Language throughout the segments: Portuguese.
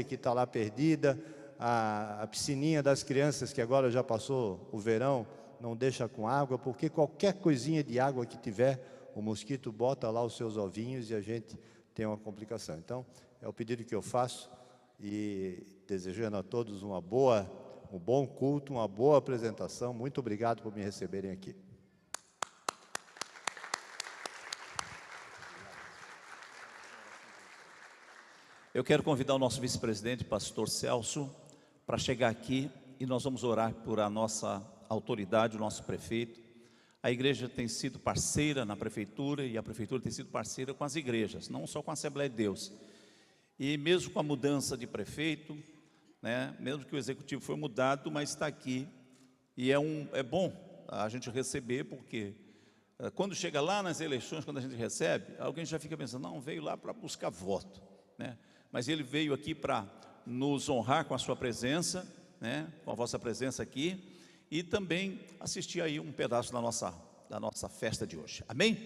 que está lá perdida, a piscininha das crianças que agora já passou o verão, não deixa com água, porque qualquer coisinha de água que tiver, o mosquito bota lá os seus ovinhos e a gente tem uma complicação. Então, é o pedido que eu faço e desejando a todos um bom culto, uma boa apresentação. Muito obrigado por me receberem aqui. Eu quero convidar o nosso vice-presidente, pastor Celso, para chegar aqui e nós vamos orar por a nossa autoridade, o nosso prefeito. A igreja tem sido parceira na prefeitura e a prefeitura tem sido parceira com as igrejas, não só com a Assembleia de Deus. E mesmo com a mudança de prefeito, né, mesmo que o executivo foi mudado, mas está aqui. E é bom a gente receber, porque quando chega lá nas eleições, quando a gente recebe, alguém já fica pensando, não, veio lá para buscar voto, né? Mas ele veio aqui para nos honrar com a sua presença, né, com a vossa presença aqui, e também assistir aí um pedaço da nossa festa de hoje. Amém?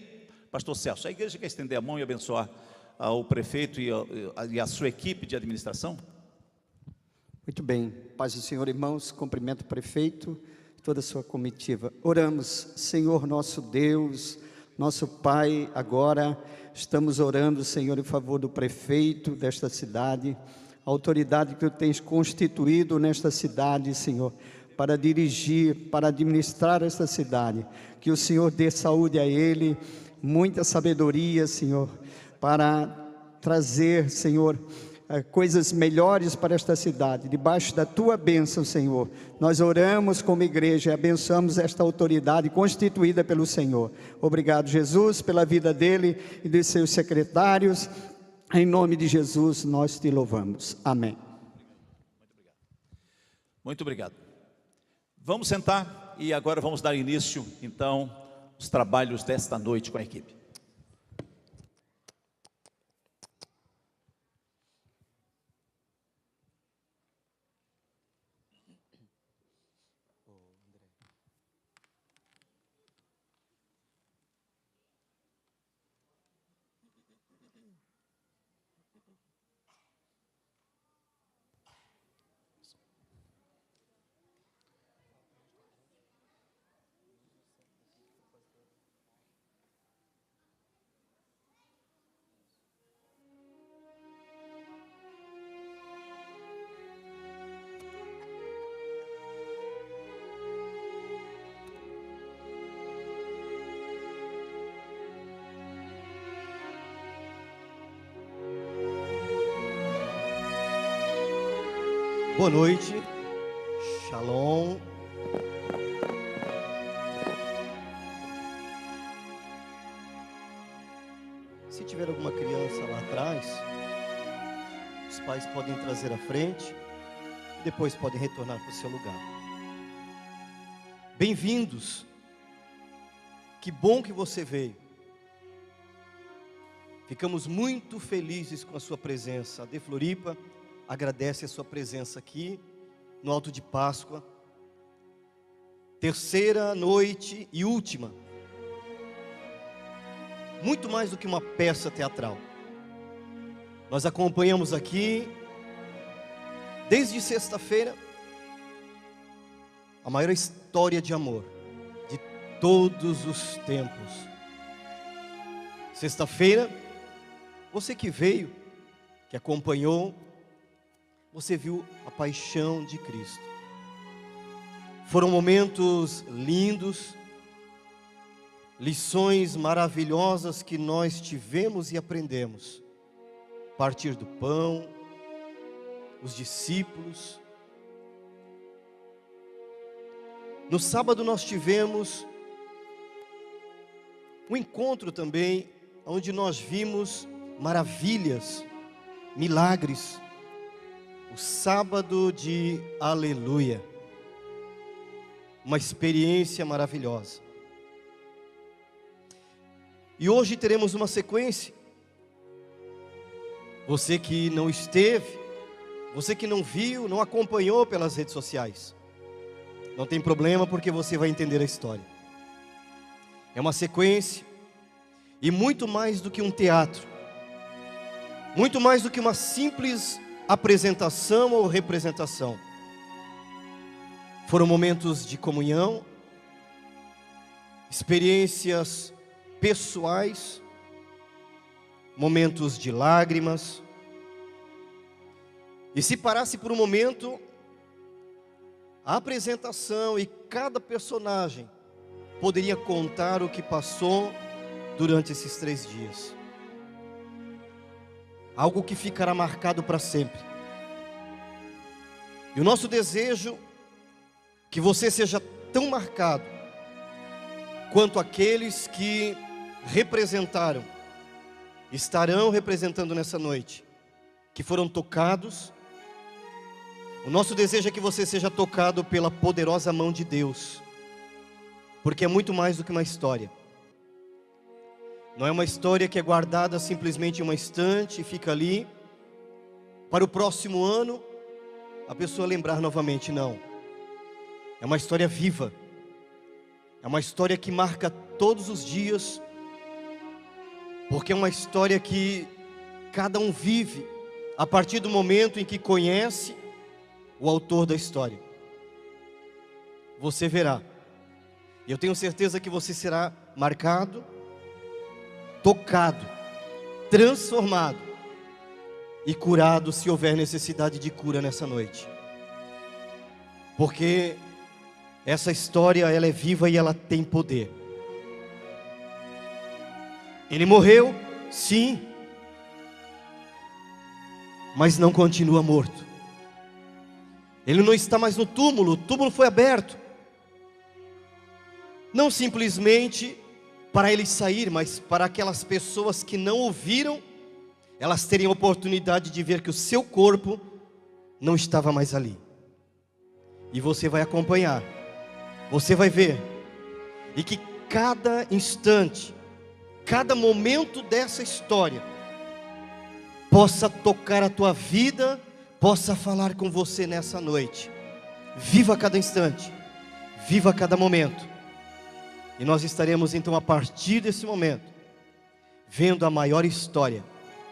Pastor Celso, a igreja quer estender a mão e abençoar o prefeito e a sua equipe de administração? Muito bem, paz do Senhor, irmãos, cumprimento o prefeito, toda a sua comitiva. Oramos, Senhor nosso Deus, nosso Pai, agora estamos orando, Senhor, em favor do prefeito desta cidade, a autoridade que Tu tens constituído nesta cidade, Senhor, para dirigir, para administrar esta cidade, que o Senhor dê saúde a ele, muita sabedoria, Senhor, para trazer, Senhor, coisas melhores para esta cidade, debaixo da Tua bênção, Senhor. Nós oramos como igreja e abençoamos esta autoridade constituída pelo Senhor. Obrigado, Jesus, pela vida dele e dos seus secretários. Em nome de Jesus, nós Te louvamos. Amém. Muito obrigado. Vamos sentar e agora vamos dar início, então, aos trabalhos desta noite com a equipe. Boa noite, Shalom. Se tiver alguma criança lá atrás, os pais podem trazer à frente e depois podem retornar para o seu lugar. Bem-vindos, que bom que você veio. Ficamos muito felizes com a sua presença. A De Floripa agradece a sua presença aqui no Alto de Páscoa, terceira noite e última, muito mais do que uma peça teatral. Nós acompanhamos aqui desde sexta-feira a maior história de amor de todos os tempos. Sexta-feira, você que veio, que acompanhou, você viu a paixão de Cristo. Foram momentos lindos, lições maravilhosas que nós tivemos e aprendemos. Partir do pão, os discípulos. No sábado nós tivemos um encontro também, onde nós vimos maravilhas, milagres. O sábado de aleluia, uma experiência maravilhosa. E hoje teremos uma sequência. Você que não esteve, você que não viu, não acompanhou pelas redes sociais, não tem problema, porque você vai entender a história. É uma sequência, e muito mais do que um teatro, muito mais do que uma simples apresentação ou representação. Foram momentos de comunhão, experiências pessoais, momentos de lágrimas. E se parasse por um momento, a apresentação e cada personagem poderia contar o que passou durante esses 3 dias. Algo que ficará marcado para sempre. E o nosso desejo é que você seja tão marcado quanto aqueles que representaram, estarão representando nessa noite, que foram tocados. O nosso desejo é que você seja tocado pela poderosa mão de Deus, porque é muito mais do que uma história. Não é uma história que é guardada simplesmente em uma estante e fica ali, para o próximo ano a pessoa lembrar novamente, não. É uma história viva, é uma história que marca todos os dias, porque é uma história que cada um vive a partir do momento em que conhece o autor da história. Você verá, e eu tenho certeza que você será marcado, tocado, transformado e curado, se houver necessidade de cura nessa noite. Porque essa história, ela é viva e ela tem poder. Ele morreu, sim, mas não continua morto. Ele não está mais no túmulo, o túmulo foi aberto. Não simplesmente para ele sair, mas para aquelas pessoas que não o viram, elas terem a oportunidade de ver que o seu corpo não estava mais ali. E você vai acompanhar, você vai ver, e que cada instante, cada momento dessa história possa tocar a tua vida, possa falar com você nessa noite. Viva cada instante, viva cada momento. E nós estaremos então a partir desse momento vendo a maior história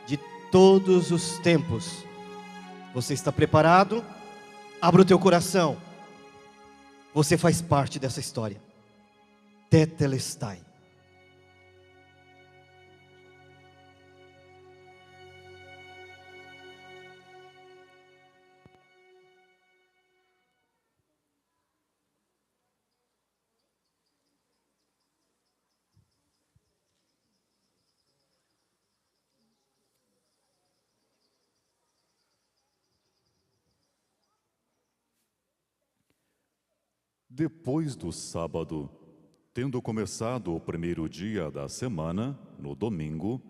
de todos os tempos. Você está preparado? Abra o teu coração. Você faz parte dessa história. Tetelestai. Depois do sábado, tendo começado o primeiro dia da semana, no domingo,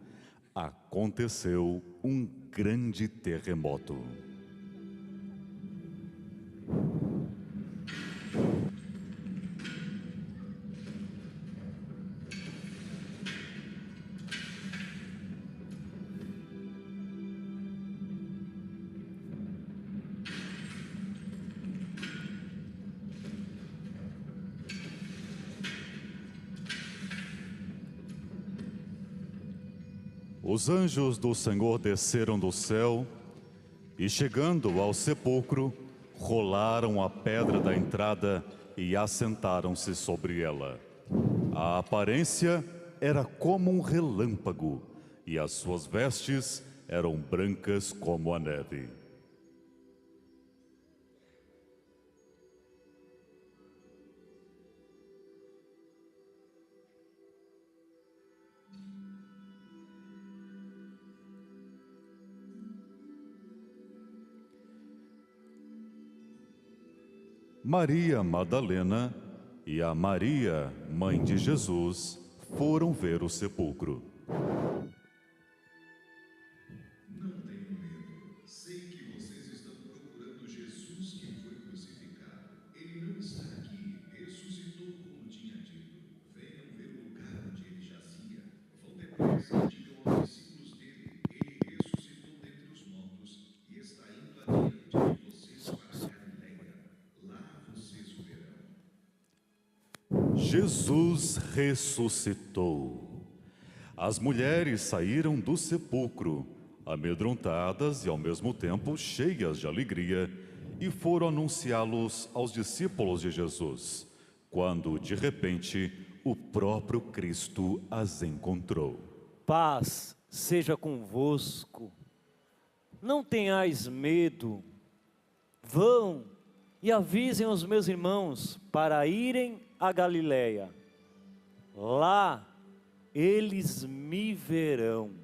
aconteceu um grande terremoto. Os anjos do Senhor desceram do céu e, chegando ao sepulcro, rolaram a pedra da entrada e assentaram-se sobre ela. A aparência era como um relâmpago e as suas vestes eram brancas como a neve. Maria Madalena e a Maria, mãe de Jesus, foram ver o sepulcro. Não tenham medo. Sei que vocês estão procurando Jesus que foi crucificado. Ele não está aqui. Ressuscitou como tinha dito. Venham ver o lugar onde ele jazia. Vão depressa e digam aos discípulos dele. Ele ressuscitou dentre os mortos e está indo adiante de vocês para a Galileia. Lá vocês o verão. Jesus ressuscitou. As mulheres saíram do sepulcro, amedrontadas e ao mesmo tempo cheias de alegria, e foram anunciá-los aos discípulos de Jesus, quando de repente o próprio Cristo as encontrou. Paz seja convosco. Não tenhais medo. Vão e avisem os meus irmãos para irem a Galiléia. Lá eles me verão.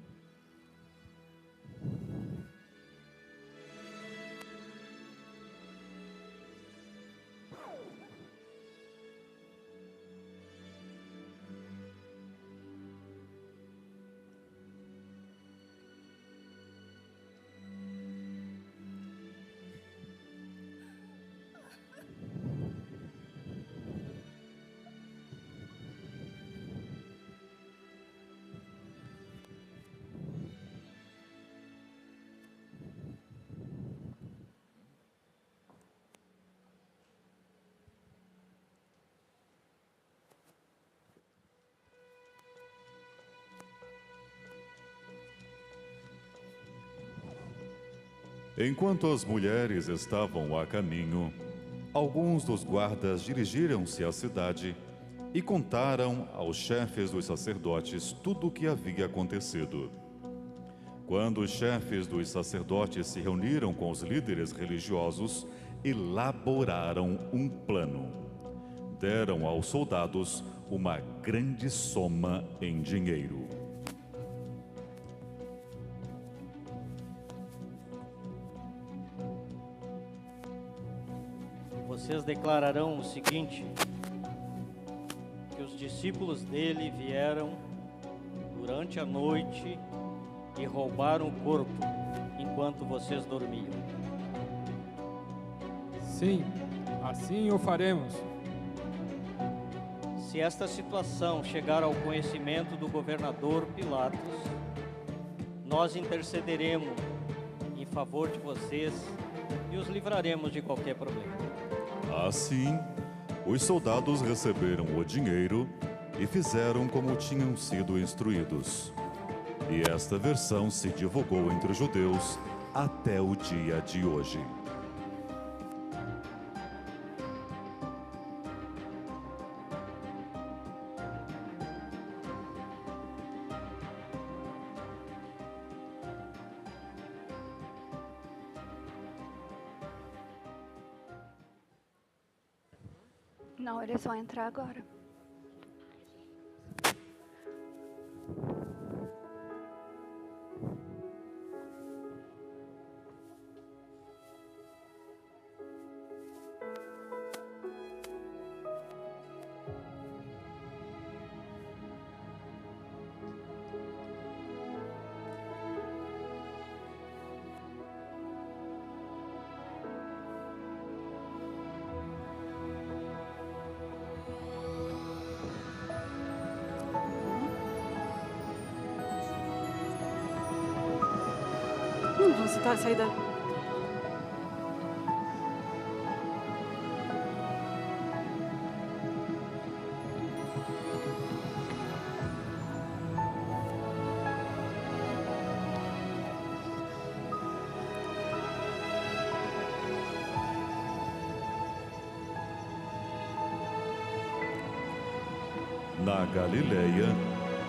Enquanto as mulheres estavam a caminho, alguns dos guardas dirigiram-se à cidade e contaram aos chefes dos sacerdotes tudo o que havia acontecido. Quando os chefes dos sacerdotes se reuniram com os líderes religiosos, elaboraram um plano. Deram aos soldados uma grande soma em dinheiro. Vocês declararão o seguinte: que os discípulos dele vieram durante a noite e roubaram o corpo enquanto vocês dormiam. Sim, assim o faremos. Se esta situação chegar ao conhecimento do governador Pilatos, nós intercederemos em favor de vocês e os livraremos de qualquer problema. Assim, os soldados receberam o dinheiro e fizeram como tinham sido instruídos. E esta versão se divulgou entre os judeus até o dia de hoje. Não, eles vão entrar agora. Você tá saindo. Na Galileia,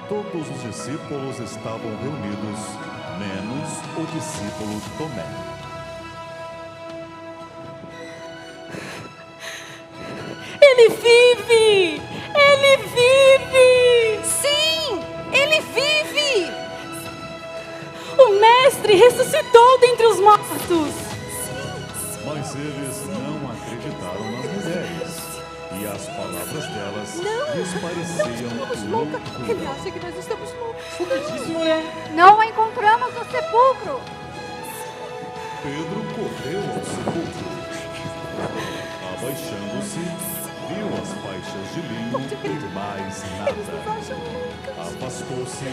todos os discípulos estavam reunidos, menos o discípulo Tomé. Ele vive! Ele vive! Sim, ele vive! O Mestre ressuscitou dentre os mortos! Mas eles não acreditaram nas mulheres, e as palavras delas lhes pareciam loucura. Ele acha que nós estamos loucos. O que disse, mulher? Não a encontramos no sepulcro. Pedro correu ao sepulcro. Abaixando-se, viu as faixas de linho e mais nada. Afastou-se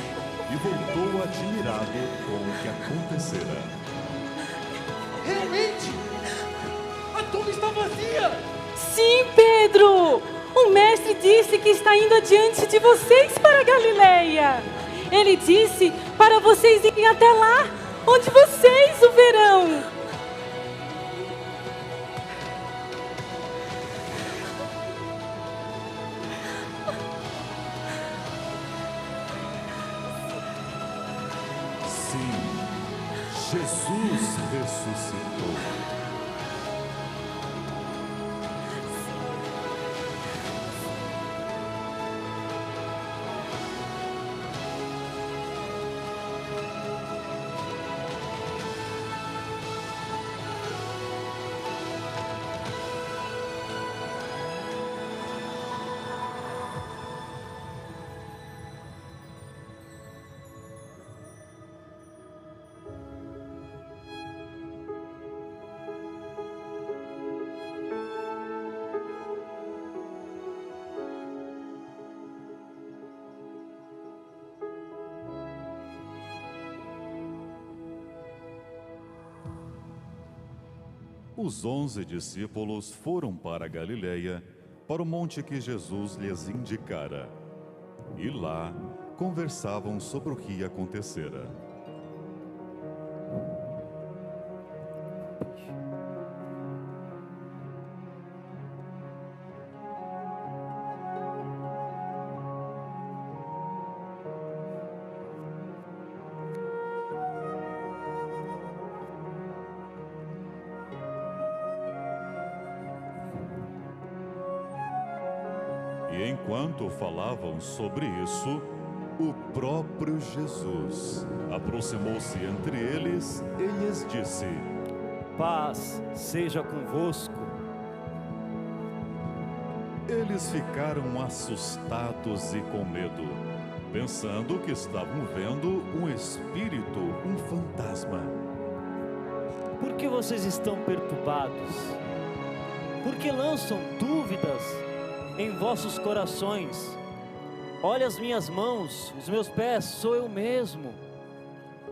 e voltou admirado com o que acontecera. Realmente, a tumba está vazia. Sim, Pedro! O Mestre disse que está indo adiante de vocês para a Galileia. Ele disse para vocês irem até lá. onde vocês o verão. Sim, Jesus ressuscitou. Os 11 discípulos foram para a Galileia, para o monte que Jesus lhes indicara. E lá conversavam sobre o que acontecera. E enquanto falavam sobre isso, o próprio Jesus aproximou-se entre eles e lhes disse: Paz seja convosco. Eles ficaram assustados e com medo, pensando que estavam vendo um espírito, um fantasma. Por que vocês estão perturbados? Por que lançam dúvidas em vossos corações? Olha as minhas mãos, os meus pés, sou eu mesmo.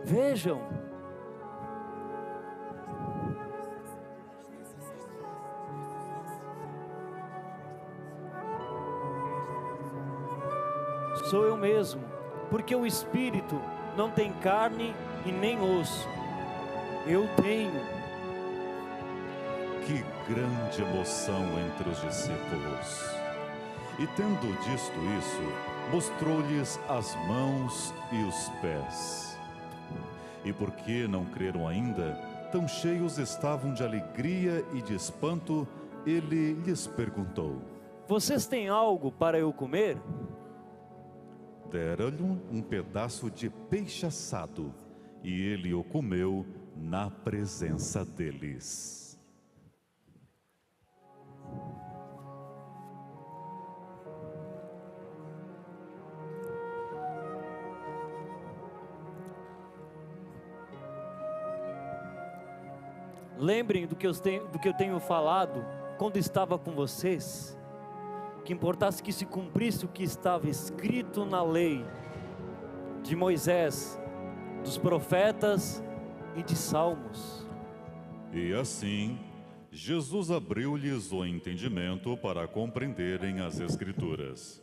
Vejam. Sou eu mesmo, porque o Espírito não tem carne e nem osso. Eu tenho. Que grande emoção entre os discípulos! E tendo dito isso, mostrou-lhes as mãos e os pés. E porque não creram ainda, tão cheios estavam de alegria e de espanto, ele lhes perguntou: Vocês têm algo para eu comer? Deram-lhe um pedaço de peixe assado, e ele o comeu na presença deles. Lembrem do que eu tenho falado quando estava com vocês, que importasse que se cumprisse o que estava escrito na lei de Moisés, dos profetas e de Salmos. E assim, Jesus abriu-lhes o entendimento para compreenderem as Escrituras.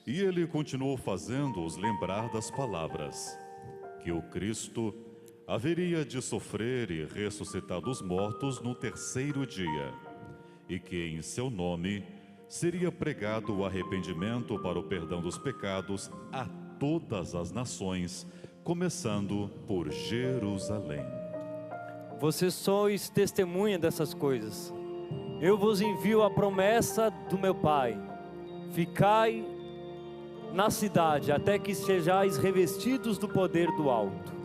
E ele continuou fazendo-os lembrar das palavras, que o Cristo haveria de sofrer e ressuscitar dos mortos no terceiro dia, e que em seu nome seria pregado o arrependimento para o perdão dos pecados a todas as nações, começando por Jerusalém. Vocês sois testemunha dessas coisas. Eu vos envio a promessa do meu Pai. Ficai na cidade até que sejais revestidos do poder do alto.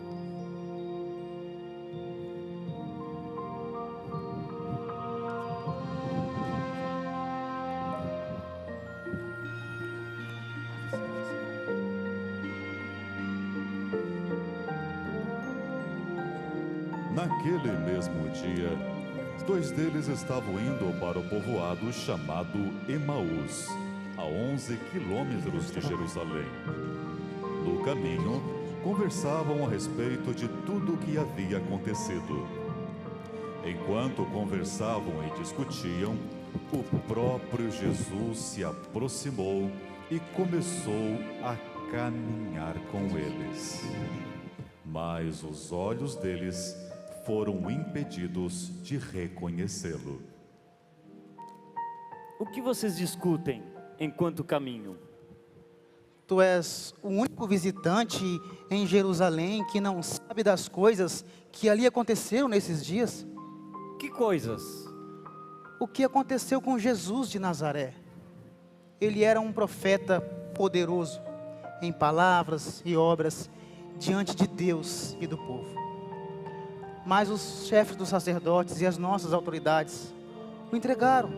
Naquele mesmo dia, 2 deles estavam indo para o povoado chamado Emaús, a 11 quilômetros de Jerusalém. No caminho, conversavam a respeito de tudo o que havia acontecido. Enquanto conversavam e discutiam, o próprio Jesus se aproximou e começou a caminhar com eles. mas os olhos deles foram impedidos de reconhecê-lo. O que vocês discutem enquanto caminham? Tu és o único visitante em Jerusalém que não sabe das coisas que ali aconteceram nesses dias? Que coisas? O que aconteceu com Jesus de Nazaré? Ele era um profeta poderoso em palavras e obras diante de Deus e do povo. Mas os chefes dos sacerdotes e as nossas autoridades o entregaram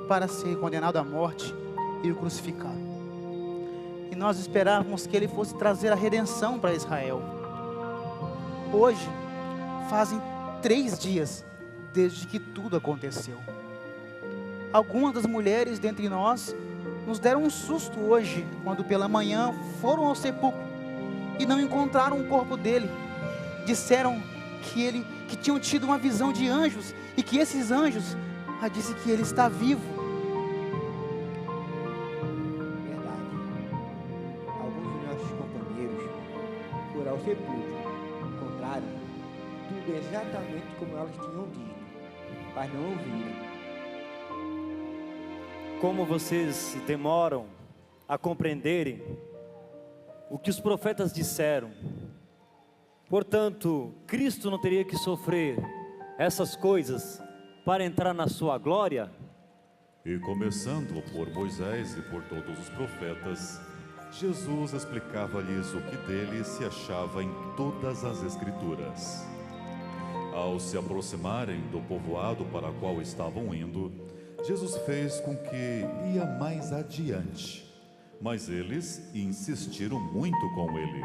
para ser condenado à morte e o crucificaram. E nós esperávamos que ele fosse trazer a redenção para Israel. Hoje, fazem 3 dias desde que tudo aconteceu. Algumas das mulheres dentre nós nos deram um susto hoje, quando pela manhã foram ao sepulcro e não encontraram o corpo dele. Disseram que tinham tido uma visão de anjos e que esses anjos disse que ele está vivo. Verdade. Alguns de nossos companheiros foram ao sepulcro, encontraram tudo exatamente como elas tinham dito, mas não ouviram. Como vocês demoram a compreenderem o que os profetas disseram. Portanto, Cristo não teria que sofrer essas coisas para entrar na sua glória? E começando por Moisés e por todos os profetas, Jesus explicava-lhes o que dele se achava em todas as Escrituras. Ao se aproximarem do povoado para o qual estavam indo, Jesus fez com que ia mais adiante, mas eles insistiram muito com ele.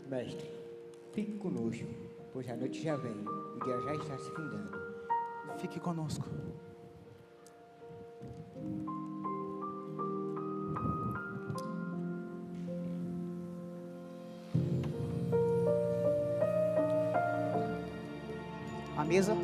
Mestre, fique conosco, pois a noite já vem, o dia já está se findando. Fique conosco. A mesa.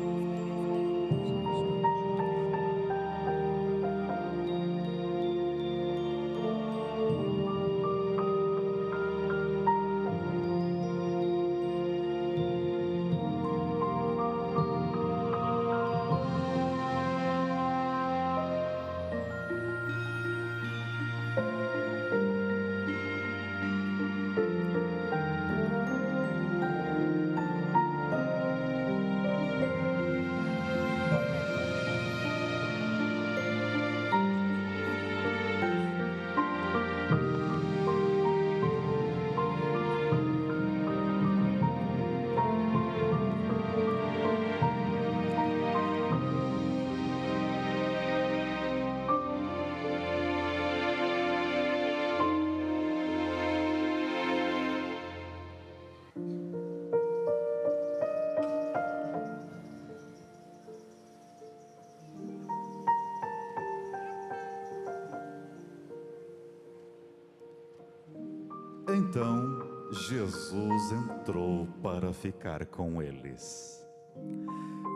Então, Jesus entrou para ficar com eles.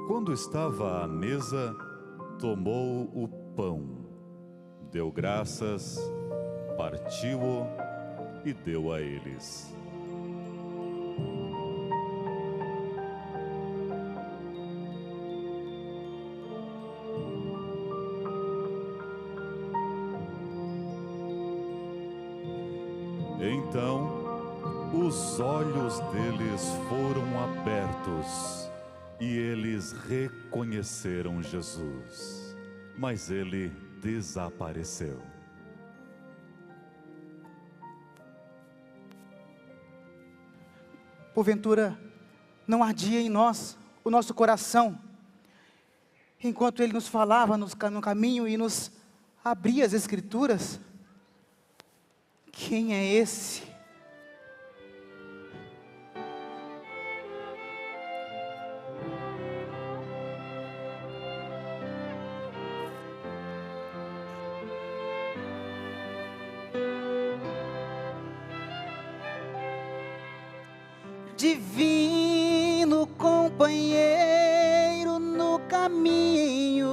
Quando estava à mesa, tomou o pão, deu graças, partiu-o e deu a eles. Então, os olhos deles foram abertos e eles reconheceram Jesus, mas ele desapareceu. Porventura, não ardia em nós o nosso coração, enquanto ele nos falava no caminho e nos abria as Escrituras? Quem é esse? Divino companheiro no caminho,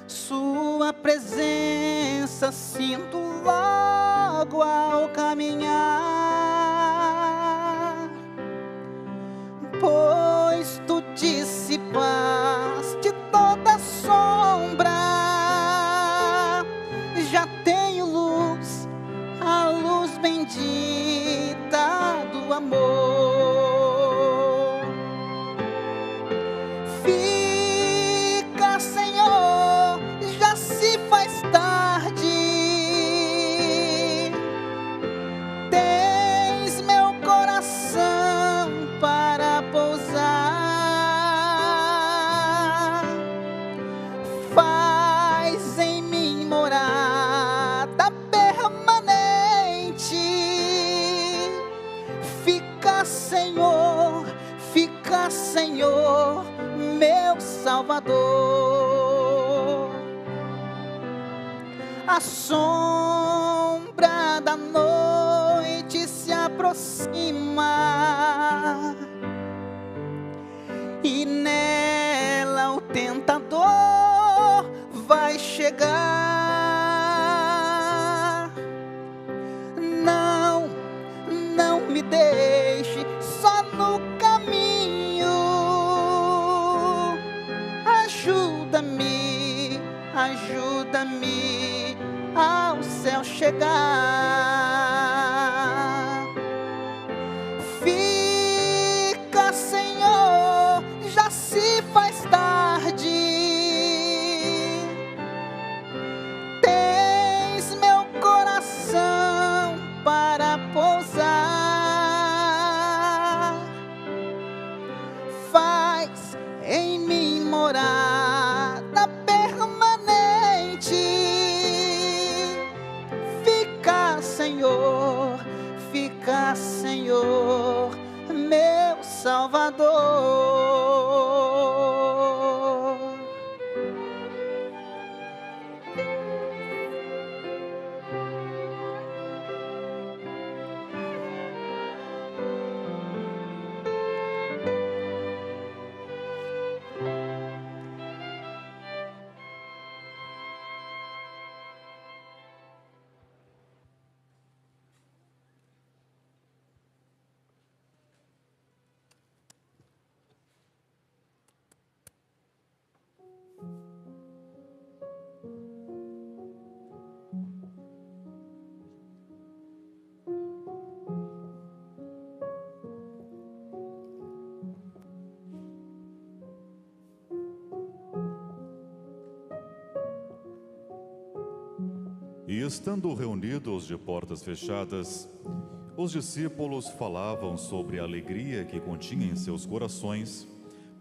sua presença sinto logo ao caminhar. Senhor, meu Salvador. A sombra da noite se aproxima e nela o tentador vai chegar. Não, não me deixe só no caminho. Ajuda-me, ajuda-me ao céu chegar. Fica, Senhor, já se faz tarde. Tens meu coração para pousar. Faz em mim morada permanente. Fica, Senhor, meu Salvador. E estando reunidos de portas fechadas, os discípulos falavam sobre a alegria que continha em seus corações,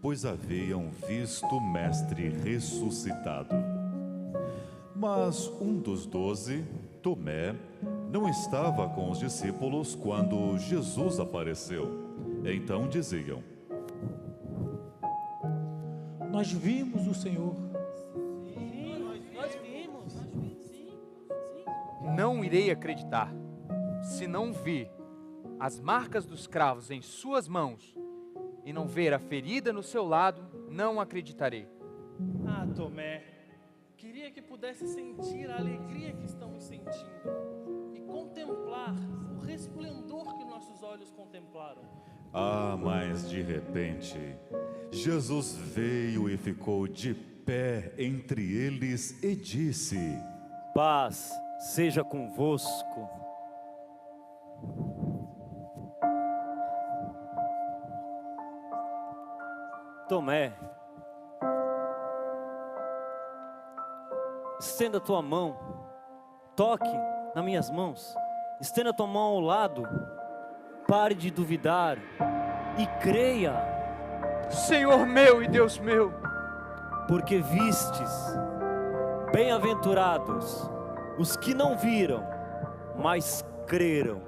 pois haviam visto o Mestre ressuscitado. Mas um dos 12, Tomé, não estava com os discípulos quando Jesus apareceu. Então diziam: Nós vimos o Senhor. Não irei acreditar, se não vir as marcas dos cravos em suas mãos e não ver a ferida no seu lado, não acreditarei. Ah, Tomé, queria que pudesse sentir a alegria que estamos sentindo e contemplar o resplendor que nossos olhos contemplaram. Ah, mas de repente, Jesus veio e ficou de pé entre eles e disse: Paz seja convosco. Tomé, estenda a tua mão, toque nas minhas mãos, estenda a tua mão ao lado, pare de duvidar e creia. Senhor meu e Deus meu, porque vistes, bem-aventurados os que não viram, mas creram.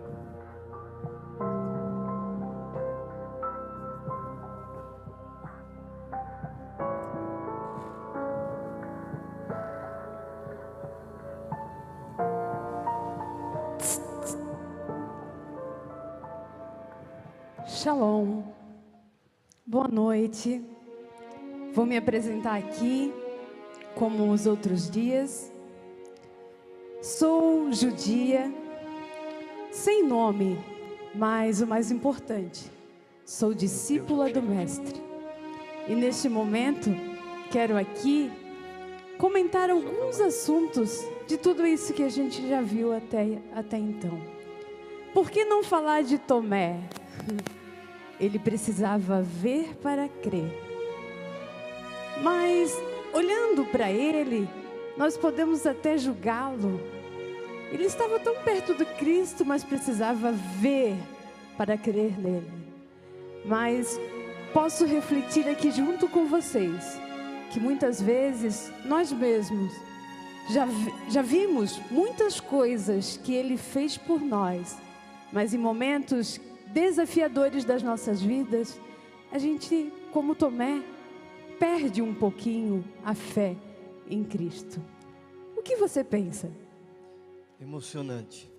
Shalom, boa noite. Vou me apresentar aqui como os outros dias. Sou judia, sem nome, mas o mais importante, sou discípula do Mestre. E neste momento, quero aqui comentar alguns assuntos de tudo isso que a gente já viu até então. Por que não falar de Tomé? Ele precisava ver para crer. Mas, olhando para ele, nós podemos até julgá-lo. Ele estava tão perto do Cristo, mas precisava ver para crer nele. Mas posso refletir aqui junto com vocês, que muitas vezes nós mesmos já vimos muitas coisas que ele fez por nós, mas em momentos desafiadores das nossas vidas, a gente como Tomé, perde um pouquinho a fé em Cristo. O que você pensa? Emocionante.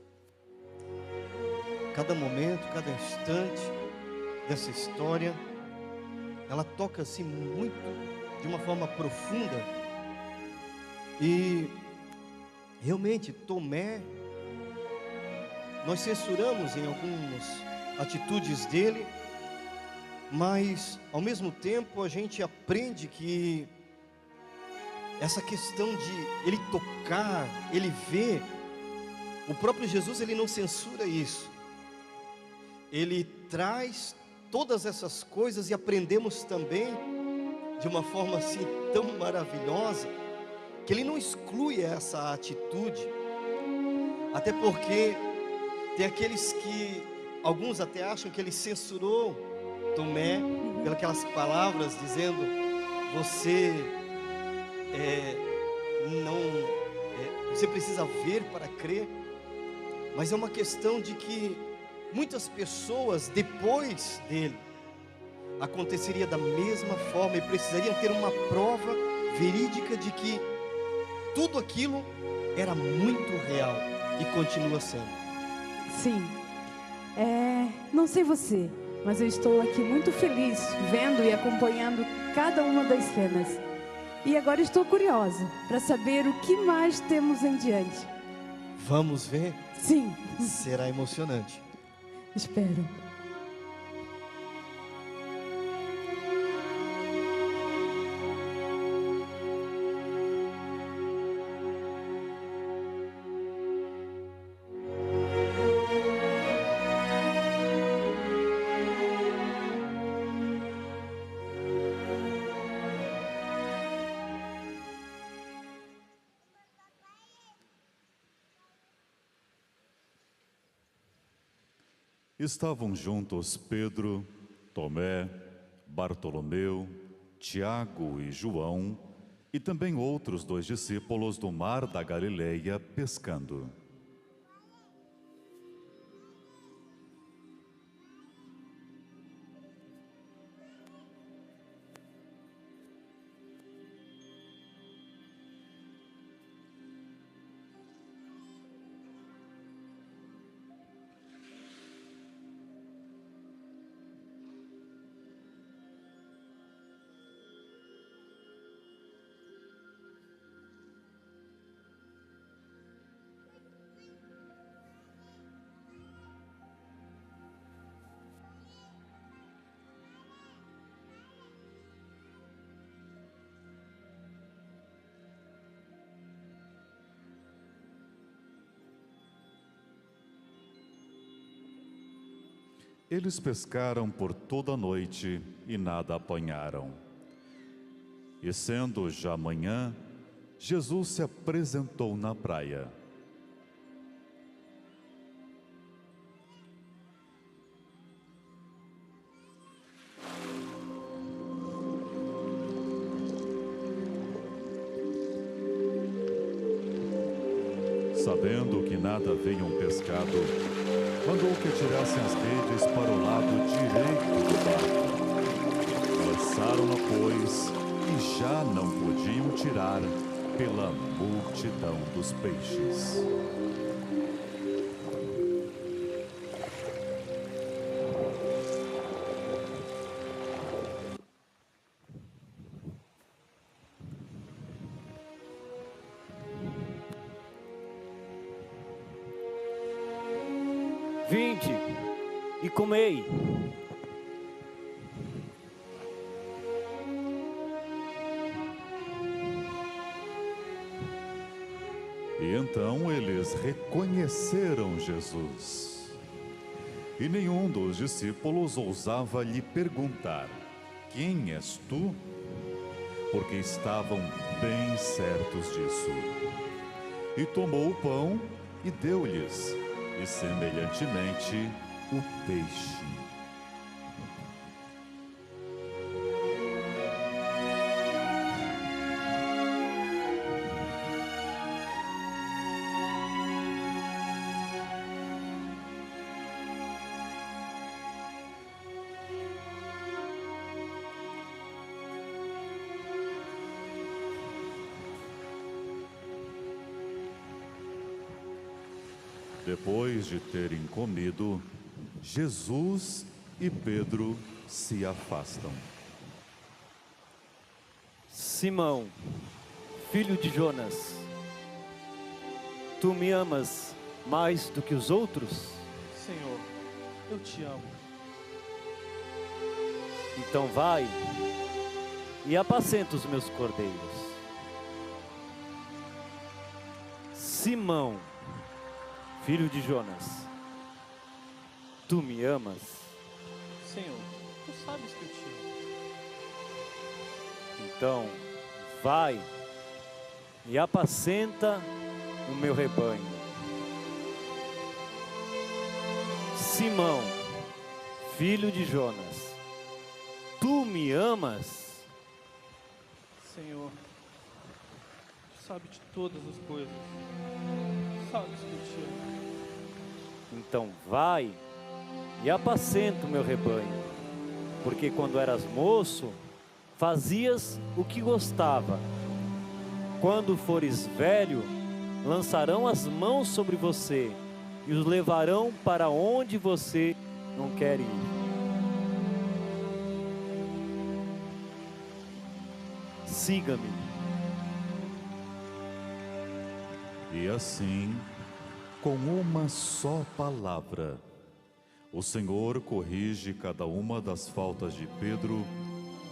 Cada momento, cada instante dessa história, ela toca assim muito, de uma forma profunda. E realmente Tomé, nós censuramos em algumas atitudes dele, mas ao mesmo tempo a gente aprende que essa questão de ele tocar, ele ver, o próprio Jesus, ele não censura isso. Ele traz todas essas coisas e aprendemos também de uma forma assim tão maravilhosa, que ele não exclui essa atitude, até porque tem aqueles que, alguns até acham que ele censurou Tomé, pelas palavras dizendo, você você precisa ver para crer. Mas é uma questão de que muitas pessoas depois dele aconteceria da mesma forma e precisariam ter uma prova verídica de que tudo aquilo era muito real e continua sendo. Sim, não sei você, mas eu estou aqui muito feliz vendo e acompanhando cada uma das cenas. E agora estou curiosa para saber o que mais temos em diante. Vamos ver? Sim. Será emocionante. Espero. Estavam juntos Pedro, Tomé, Bartolomeu, Tiago e João, e também outros 2 discípulos do mar da Galileia pescando. Eles pescaram por toda a noite e nada apanharam. E sendo já manhã, Jesus se apresentou na praia. Sabendo que nada haviam pescado, mandou que tirassem as redes para o lado direito do barco. Lançaram-na, pois, e já não podiam tirar pela multidão dos peixes. Vinde e comei. E então eles reconheceram Jesus. E nenhum dos discípulos ousava lhe perguntar: quem és tu? Porque estavam bem certos disso. E tomou o pão e deu-lhes, e semelhantemente o peixe. Depois de terem comido, Jesus e Pedro se afastam. Simão, filho de Jonas, tu me amas mais do que os outros? Senhor, eu te amo. Então vai e apacenta os meus cordeiros. Simão, filho de Jonas, tu me amas? Senhor, tu sabes que eu te amo. Então vai e apacenta o meu rebanho. Simão, filho de Jonas, tu me amas? Senhor, tu sabes de todas as coisas. Sabes que eu te amo. Então vai e apacenta o meu rebanho, porque quando eras moço, fazias o que gostava. Quando fores velho, lançarão as mãos sobre você e os levarão para onde você não quer ir. Siga-me. E assim, com uma só palavra, o Senhor corrige cada uma das faltas de Pedro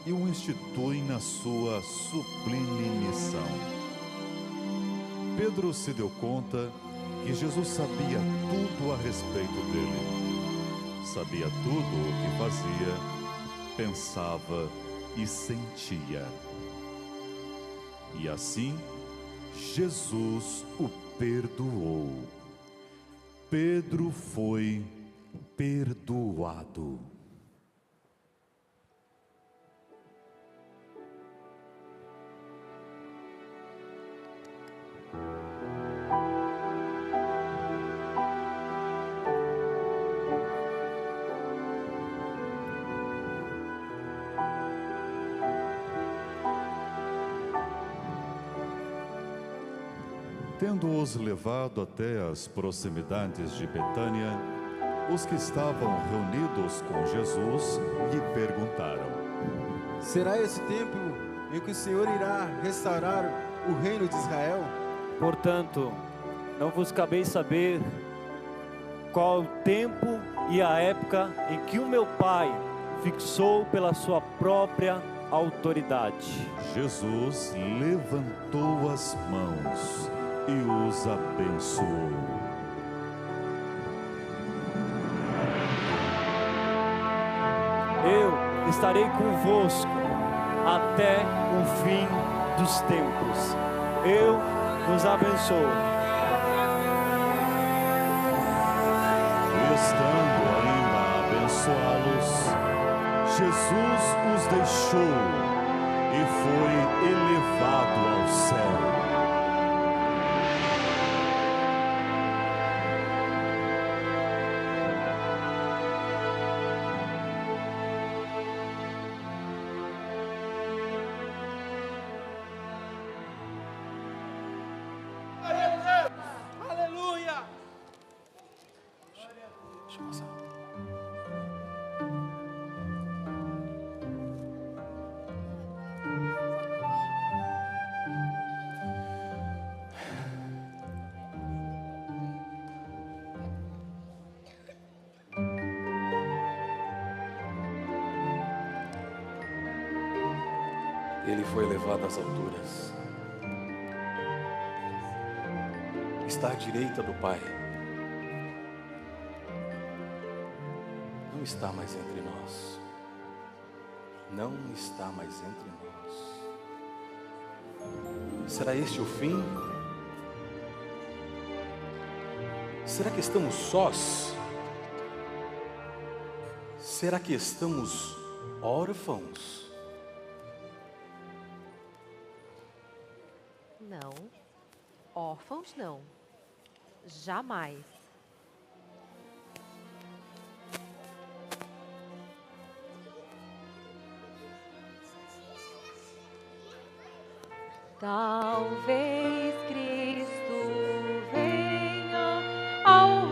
e o institui na sua sublime missão. Pedro se deu conta que Jesus sabia tudo a respeito dele. Sabia tudo o que fazia, pensava e sentia. E assim, Jesus o perdoou. Pedro foi perdoado. Tendo-os levado até as proximidades de Betânia, os que estavam reunidos com Jesus lhe perguntaram: Será esse tempo em que o Senhor irá restaurar o reino de Israel? Portanto, não vos cabeis saber qual o tempo e a época em que o meu Pai fixou pela sua própria autoridade. Jesus levantou as mãos e os abençoou. Eu estarei convosco até o fim dos tempos. Eu vos abençoo. Estando ainda a abençoá-los, Jesus os deixou e foi elevado ao céu. Aleluia! Deixa eu passar. Ele foi levado às alturas. Está à direita do Pai. Não está mais entre nós. Não está mais entre nós. Será este o fim? Será que estamos sós? Será que estamos órfãos? Não, órfãos não, jamais. Talvez Cristo venha ao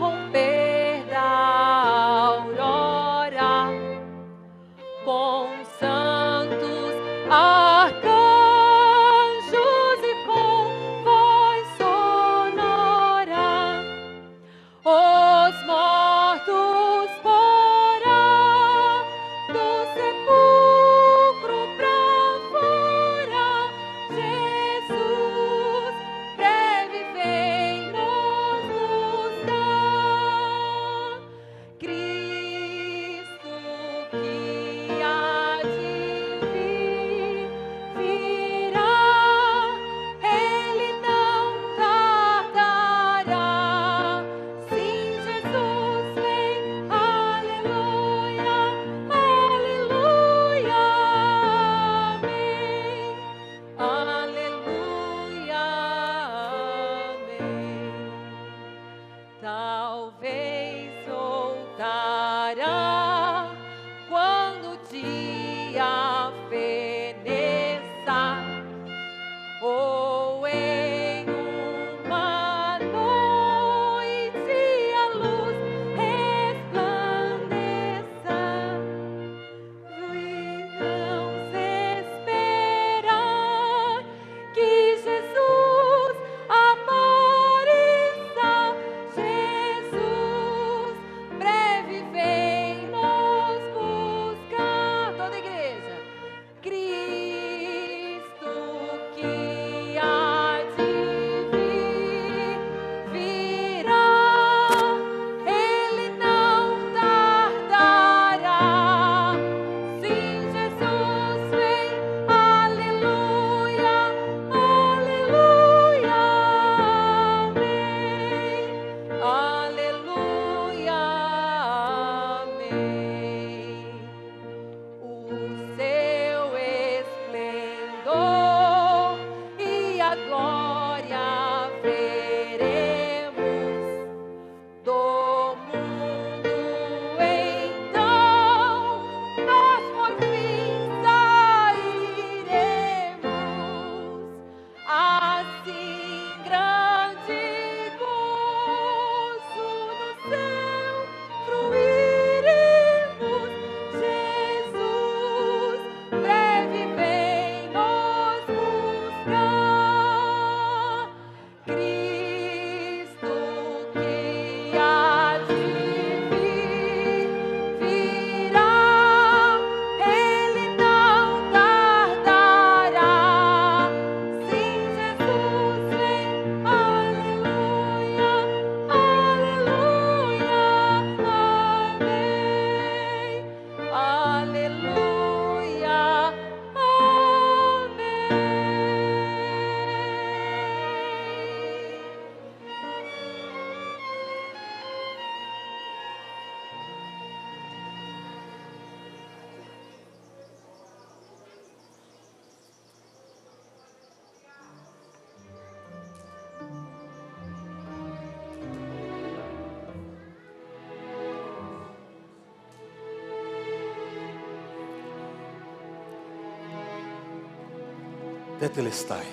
Tetelestai.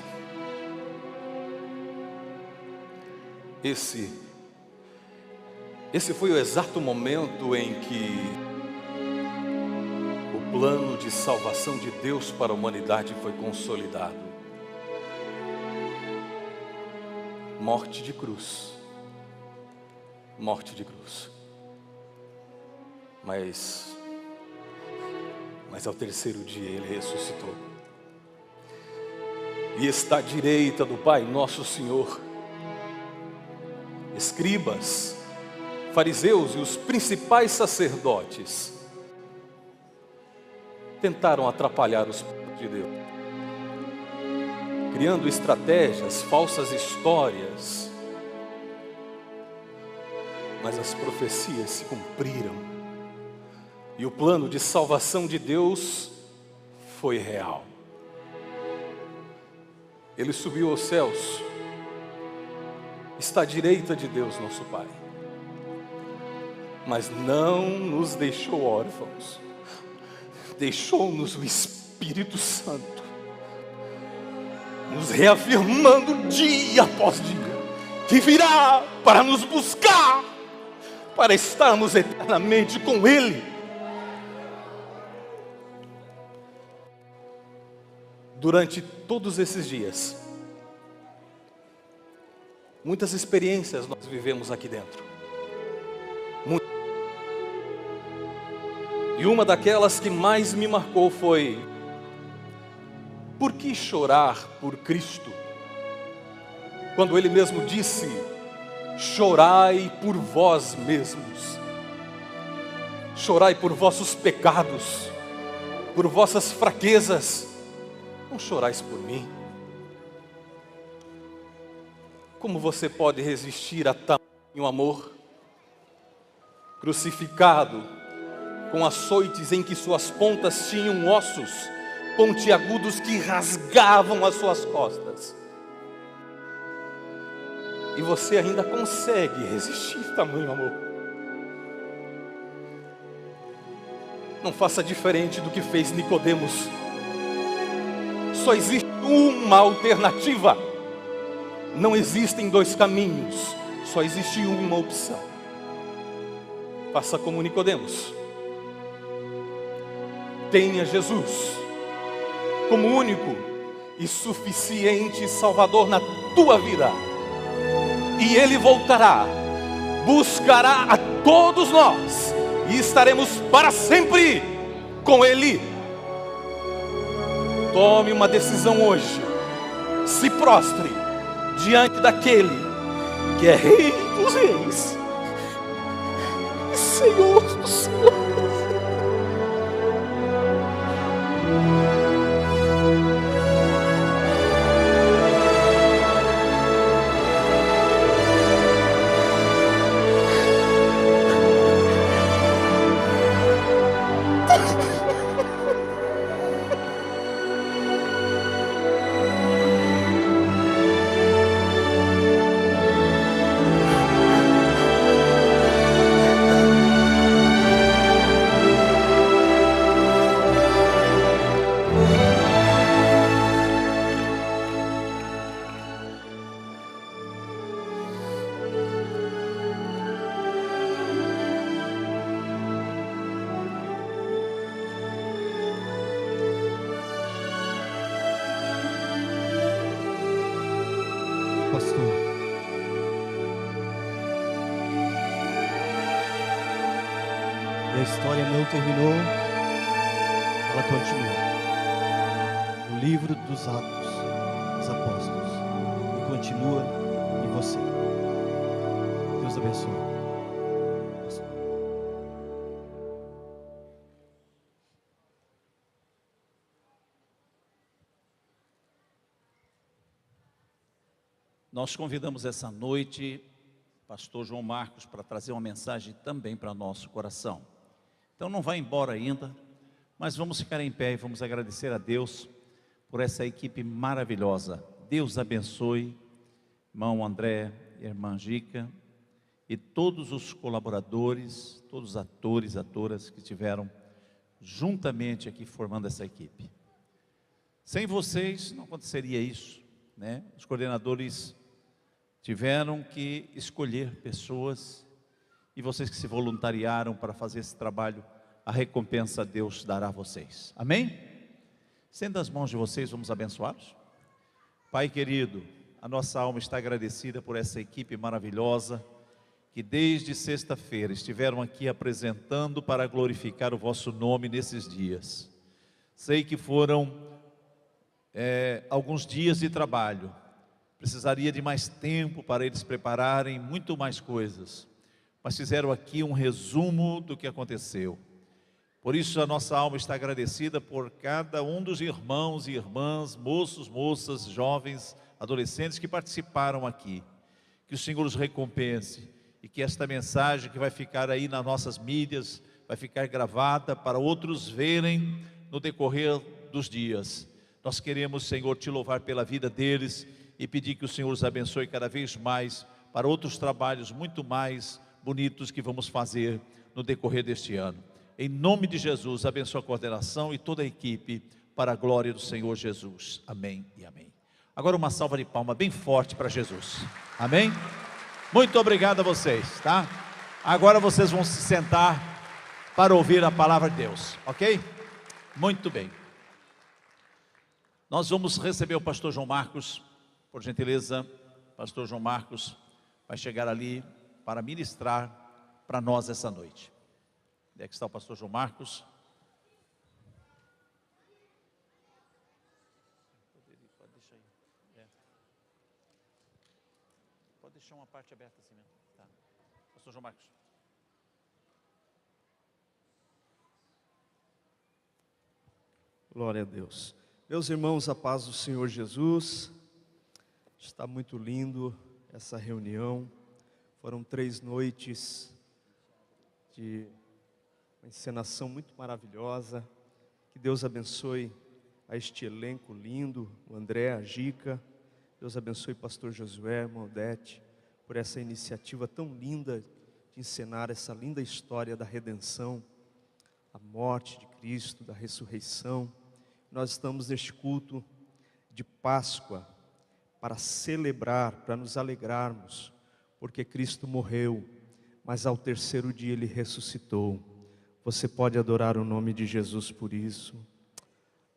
Esse foi o exato momento em que o plano de salvação de Deus para a humanidade foi consolidado. Morte de cruz. Morte de cruz. Mas ao terceiro dia ele ressuscitou. E está à direita do Pai, nosso Senhor. Escribas, fariseus e os principais sacerdotes tentaram atrapalhar os planos de Deus, criando estratégias, falsas histórias. Mas as profecias se cumpriram e o plano de salvação de Deus foi real. Ele subiu aos céus, está à direita de Deus nosso Pai, mas não nos deixou órfãos, deixou-nos o Espírito Santo, nos reafirmando dia após dia, que virá para nos buscar, para estarmos eternamente com Ele. Durante todos esses dias, muitas experiências nós vivemos aqui dentro. E uma daquelas que mais me marcou foi: por que chorar por Cristo? Quando Ele mesmo disse: chorai por vós mesmos, chorai por vossos pecados, por vossas fraquezas, não chorais por mim. Como você pode resistir a tamanho amor? Crucificado, com açoites em que suas pontas tinham ossos pontiagudos que rasgavam as suas costas. E você ainda consegue resistir a tamanho amor. Não faça diferente do que fez Nicodemos. Só existe uma alternativa. Não existem dois caminhos, só existe uma opção. Faça como Nicodemos. Tenha Jesus como único e suficiente Salvador na tua vida. E Ele voltará, buscará a todos nós e estaremos para sempre com Ele. Tome uma decisão hoje. Se prostre diante daquele que é Rei dos Reis, Senhor dos Senhores. Pastor, e a história não terminou, ela continua no livro dos Atos dos Apóstolos e continua em você. Deus abençoe. Nós convidamos essa noite pastor João Marcos para trazer uma mensagem também para nosso coração. Então não vai embora ainda, mas vamos ficar em pé e vamos agradecer a Deus por essa equipe maravilhosa. Deus abençoe irmão André, irmã Gica e todos os colaboradores, todos os atores, atoras que estiveram juntamente aqui formando essa equipe. Sem vocês não aconteceria isso, né? Os coordenadores tiveram que escolher pessoas e vocês que se voluntariaram para fazer esse trabalho, a recompensa Deus dará a vocês. Amém? Estenda as mãos de vocês, vamos abençoá-los. Pai querido, a nossa alma está agradecida por essa equipe maravilhosa que desde sexta-feira estiveram aqui apresentando para glorificar o vosso nome nesses dias. Sei que foram alguns dias de trabalho, precisaria de mais tempo para eles prepararem muito mais coisas, mas fizeram aqui um resumo do que aconteceu. Por isso a nossa alma está agradecida por cada um dos irmãos e irmãs, moços, moças, jovens, adolescentes que participaram aqui. Que o Senhor os recompense e que esta mensagem que vai ficar aí nas nossas mídias, vai ficar gravada para outros verem no decorrer dos dias. Nós queremos, Senhor, te louvar pela vida deles e pedir que o Senhor os abençoe cada vez mais para outros trabalhos muito mais bonitos que vamos fazer no decorrer deste ano. Em nome de Jesus, abençoa a coordenação e toda a equipe para a glória do Senhor Jesus. Amém e amém. Agora uma salva de palmas bem forte para Jesus. Amém? Muito obrigado a vocês, tá? Agora vocês vão se sentar para ouvir a palavra de Deus, ok? Muito bem. Nós vamos receber o pastor João Marcos, por gentileza. Pastor João Marcos vai chegar ali para ministrar para nós essa noite. Onde é que está o pastor João Marcos? Pode deixar aí. Pode deixar uma parte aberta assim mesmo. Tá. Pastor João Marcos. Glória a Deus. Meus irmãos, a paz do Senhor Jesus. Está muito lindo essa reunião. Foram 3 noites de uma encenação muito maravilhosa. Que Deus abençoe a este elenco lindo, o André, a Gica. Deus abençoe o pastor Josué, a irmã Odete, por essa iniciativa tão linda de encenar essa linda história da redenção, a morte de Cristo, da ressurreição. Nós estamos neste culto de Páscoa para celebrar, para nos alegrarmos, porque Cristo morreu, mas ao 3º dia Ele ressuscitou. Você pode adorar o nome de Jesus por isso.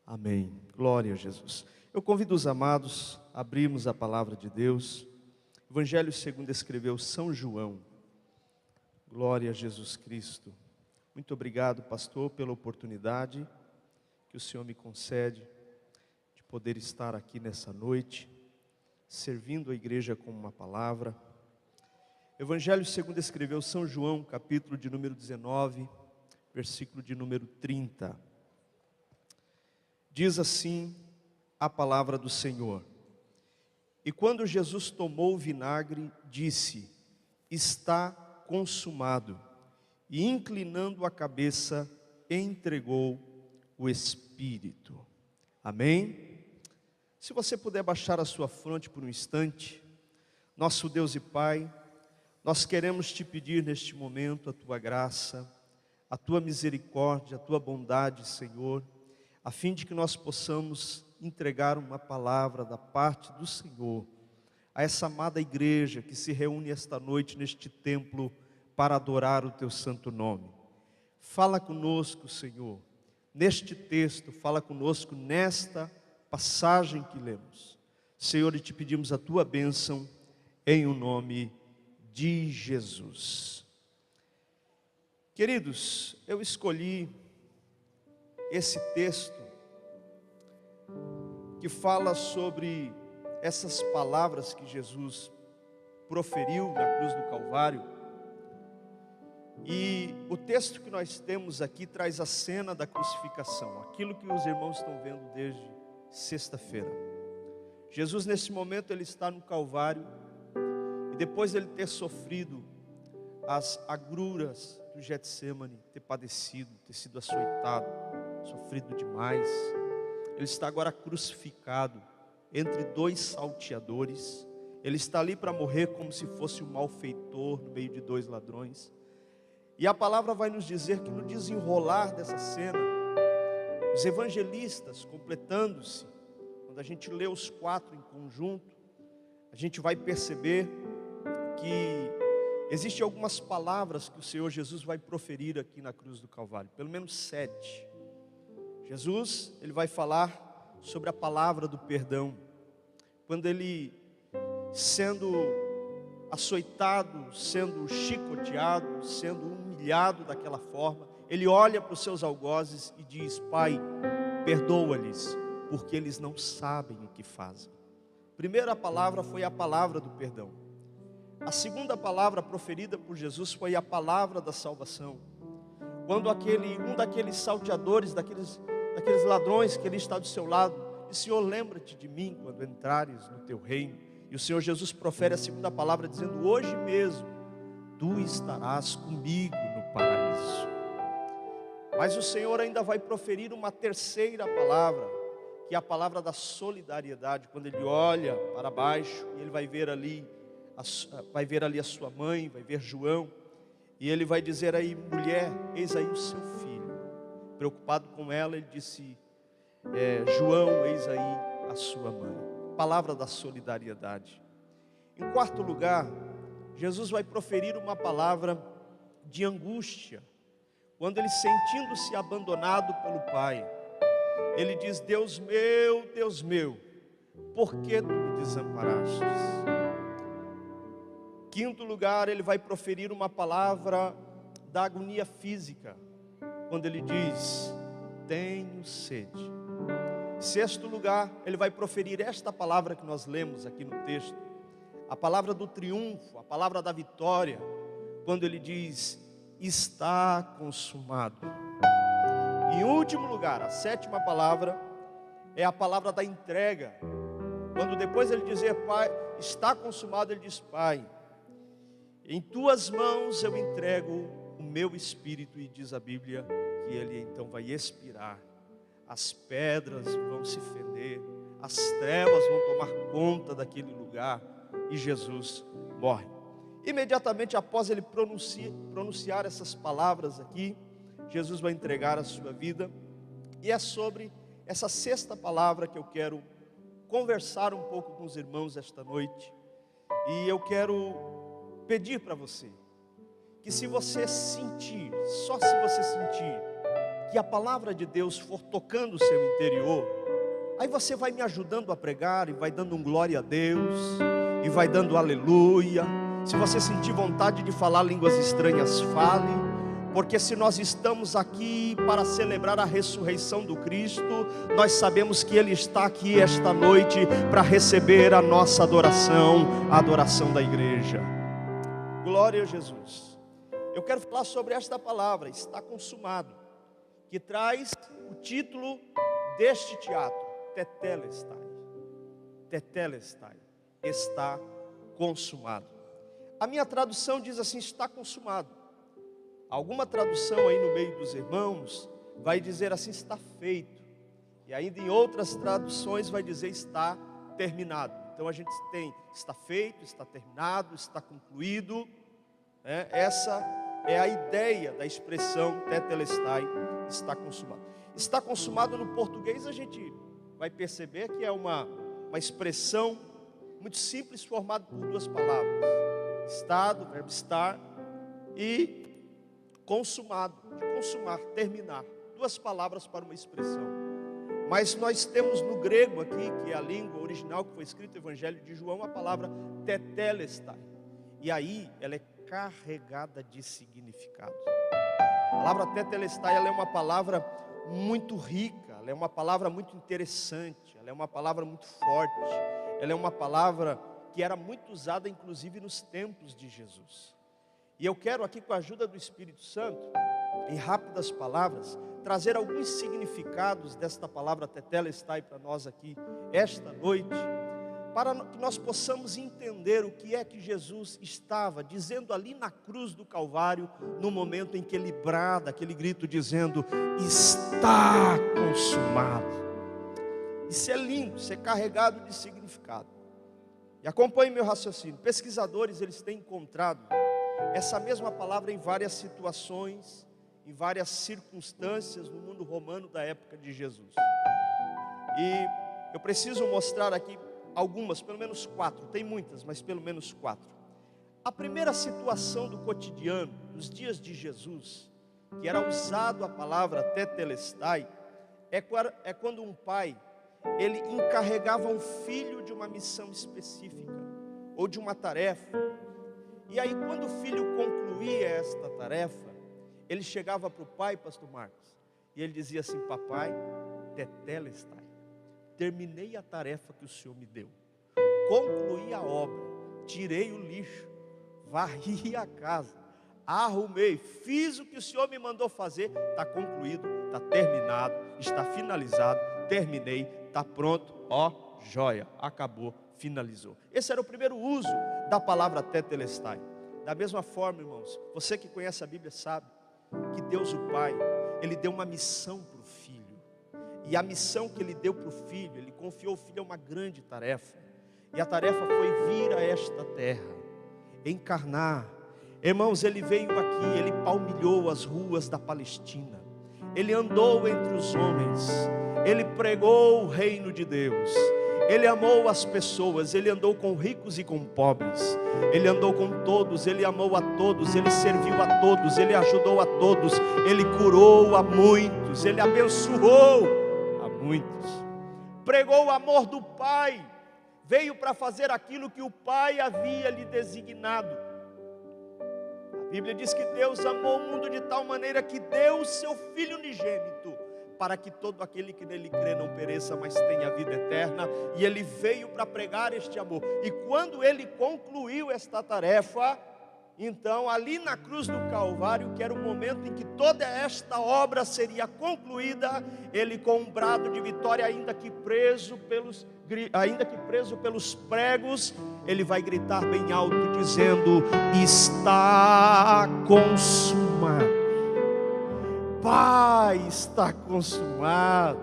Amém. Glória a Jesus. Eu convido os amados a abrirmos a palavra de Deus. Evangelho segundo escreveu São João. Glória a Jesus Cristo. Muito obrigado, pastor, pela oportunidade que o Senhor me concede de poder estar aqui nessa noite, servindo a igreja com uma palavra. Evangelho segundo escreveu São João, capítulo de número 19, versículo de número 30. Diz assim a palavra do Senhor: E quando Jesus tomou o vinagre, disse: Está consumado. E inclinando a cabeça, entregou o Espírito. Amém? Se você puder baixar a sua fronte por um instante. Nosso Deus e Pai, nós queremos te pedir neste momento a tua graça, a tua misericórdia, a tua bondade, Senhor, a fim de que nós possamos entregar uma palavra da parte do Senhor a essa amada igreja que se reúne esta noite neste templo para adorar o teu santo nome. Fala conosco, Senhor, neste texto, fala conosco nesta passagem que lemos. Senhor, e te pedimos a tua bênção em o nome de Jesus. Queridos, eu escolhi esse texto que fala sobre essas palavras que Jesus proferiu na cruz do Calvário. E o texto que nós temos aqui traz a cena da crucificação, aquilo que os irmãos estão vendo desde sexta-feira. Jesus nesse momento ele está no Calvário, e depois de ele ter sofrido as agruras do Getsemane, ter padecido, ter sido açoitado, sofrido demais, ele está agora crucificado entre 2 salteadores. Ele está ali para morrer como se fosse um malfeitor no meio de 2 ladrões. E a palavra vai nos dizer que no desenrolar dessa cena, os evangelistas, completando-se quando a gente lê os 4 em conjunto, a gente vai perceber que existem algumas palavras que o Senhor Jesus vai proferir aqui na cruz do Calvário, pelo menos 7. Jesus, ele vai falar sobre a palavra do perdão. Quando ele, sendo açoitado, sendo chicoteado, sendo humilhado daquela forma, ele olha para os seus algozes e diz: Pai, perdoa-lhes, porque eles não sabem o que fazem. A primeira palavra foi a palavra do perdão. A segunda palavra proferida por Jesus foi a palavra da salvação. Quando um daqueles salteadores, daqueles ladrões que ele está do seu lado, diz: Senhor, lembra-te de mim quando entrares no teu reino. E o Senhor Jesus profere a segunda palavra dizendo: hoje mesmo tu estarás comigo no paraíso. Mas o Senhor ainda vai proferir uma terceira palavra, que é a palavra da solidariedade. Quando ele olha para baixo e ele vai ver ali a sua mãe, vai ver João, e ele vai dizer aí: mulher, eis aí o seu filho. Preocupado com ela, ele disse: João, eis aí a sua mãe. Palavra da solidariedade. Em quarto lugar, Jesus vai proferir uma palavra de angústia. Quando ele, sentindo-se abandonado pelo Pai, ele diz: Deus meu, por que tu me desamparastes? Quinto lugar, ele vai proferir uma palavra da agonia física, quando ele diz: tenho sede. Sexto lugar, ele vai proferir esta palavra que nós lemos aqui no texto, a palavra do triunfo, a palavra da vitória, quando ele diz: está consumado. Em último lugar, a sétima palavra é a palavra da entrega, quando depois ele dizer: Pai, está consumado, ele diz: Pai, em tuas mãos eu entrego o meu espírito. E diz a Bíblia que ele então vai expirar, as pedras vão se fender, as trevas vão tomar conta daquele lugar, e Jesus morre. Imediatamente após ele pronunciar essas palavras aqui, Jesus vai entregar a sua vida. E é sobre essa sexta palavra que eu quero conversar um pouco com os irmãos esta noite. E eu quero pedir para você que, se você sentir, só se você sentir que a palavra de Deus for tocando o seu interior, aí você vai me ajudando a pregar e vai dando um glória a Deus e vai dando aleluia. Se você sentir vontade de falar línguas estranhas, fale, porque se nós estamos aqui para celebrar a ressurreição do Cristo, nós sabemos que Ele está aqui esta noite para receber a nossa adoração, a adoração da igreja. Glória a Jesus. Eu quero falar sobre esta palavra, está consumado, que traz o título deste teatro, Tetelestai. Tetelestai, está consumado. A minha tradução diz assim: está consumado. Alguma tradução aí no meio dos irmãos vai dizer assim: está feito. E ainda em outras traduções vai dizer: está terminado. Então a gente tem está feito, está terminado, está concluído. Essa é a ideia da expressão Tetelestai, está consumado. Está consumado no português, a gente vai perceber que é uma expressão muito simples, formada por duas palavras: estado, verbo estar, e consumado, de consumar, terminar. Duas palavras para uma expressão. Mas nós temos no grego aqui, que é a língua original que foi escrito no Evangelho de João, a palavra Tetelestai. E aí ela é carregada de significado. A palavra Tetelestai, ela é uma palavra muito rica, ela é uma palavra muito interessante, ela é uma palavra muito forte, ela é uma palavra que era muito usada inclusive nos tempos de Jesus. E eu quero aqui, com a ajuda do Espírito Santo, em rápidas palavras, trazer alguns significados desta palavra Tetelestai para nós aqui esta noite, para que nós possamos entender o que é que Jesus estava dizendo ali na cruz do Calvário, no momento em que ele brada aquele grito dizendo: está consumado. Isso é lindo, isso é carregado de significado. E acompanhe meu raciocínio. Pesquisadores, eles têm encontrado essa mesma palavra em várias situações, em várias circunstâncias no mundo romano da época de Jesus. E eu preciso mostrar aqui algumas, pelo menos 4, tem muitas, mas pelo menos 4. A primeira situação do cotidiano, nos dias de Jesus, que era usado a palavra tetelestai, é quando um pai, ele encarregava um filho de uma missão específica, ou de uma tarefa. E aí quando o filho concluía esta tarefa, ele chegava para o pai, pastor Marcos, e ele dizia assim: papai, tetelestai, terminei a tarefa que o Senhor me deu, concluí a obra, tirei o lixo, varri a casa, arrumei, fiz o que o Senhor me mandou fazer, está concluído, está terminado, está finalizado, terminei, está pronto, ó, joia, acabou, finalizou. Esse era o primeiro uso da palavra tetelestai. Da mesma forma, irmãos, você que conhece a Bíblia sabe que Deus o Pai, Ele deu uma missão para o Filho, e a missão que Ele deu para o Filho, Ele confiou ao Filho a uma grande tarefa, e a tarefa foi vir a esta terra, encarnar. Irmãos, Ele veio aqui, Ele palmilhou as ruas da Palestina, Ele andou entre os homens, Ele pregou o reino de Deus, Ele amou as pessoas, Ele andou com ricos e com pobres, Ele andou com todos, Ele amou a todos, Ele serviu a todos, Ele ajudou a todos, Ele curou a muitos, Ele abençoou a muitos, pregou o amor do Pai, veio para fazer aquilo que o Pai havia lhe designado. A Bíblia diz que Deus amou o mundo de tal maneira que deu o seu Filho unigênito, para que todo aquele que nele crê não pereça, mas tenha vida eterna. E Ele veio para pregar este amor. E quando Ele concluiu esta tarefa, então ali na cruz do Calvário, que era o momento em que toda esta obra seria concluída, Ele com um brado de vitória, ainda que preso pelos pregos, Ele vai gritar bem alto dizendo: está consumado. Pai, está consumado.